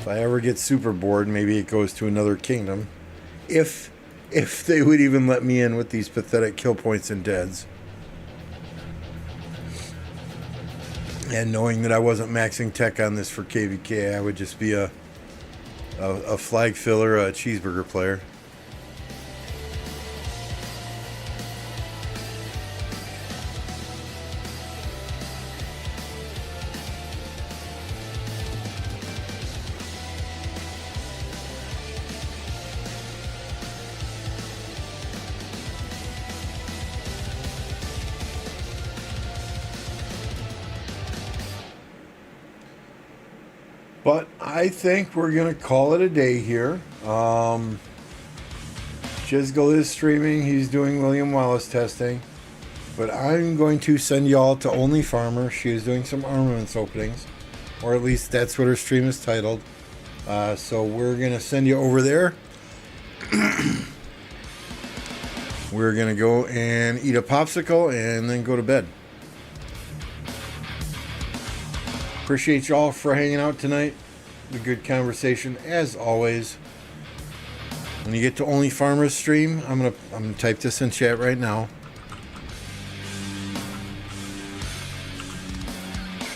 If I ever get super bored, maybe it goes to another kingdom. If they would even let me in with these pathetic kill points and deads. And knowing that I wasn't maxing tech on this for KVK, I would just be a flag filler, a cheeseburger player. But I think we're going to call it a day here. Jizgal is streaming. He's doing William Wallace testing. But I'm going to send y'all to Only Farmer. She is doing some Armaments openings. Or at least that's what her stream is titled. So we're going to send you over there. We're going to go and eat a popsicle and then go to bed. Appreciate y'all for hanging out tonight. A good conversation as always. When you get to Only Farmers stream, I'm gonna type this in chat right now.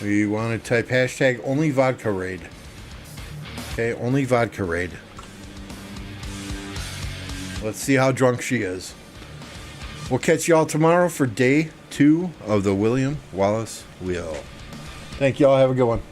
We want to type hashtag Only Vodka Raid. Okay, Only Vodka Raid. Let's see how drunk she is. We'll catch y'all tomorrow for day 2 of the William Wallace Wheel. Thank y'all. Have a good one.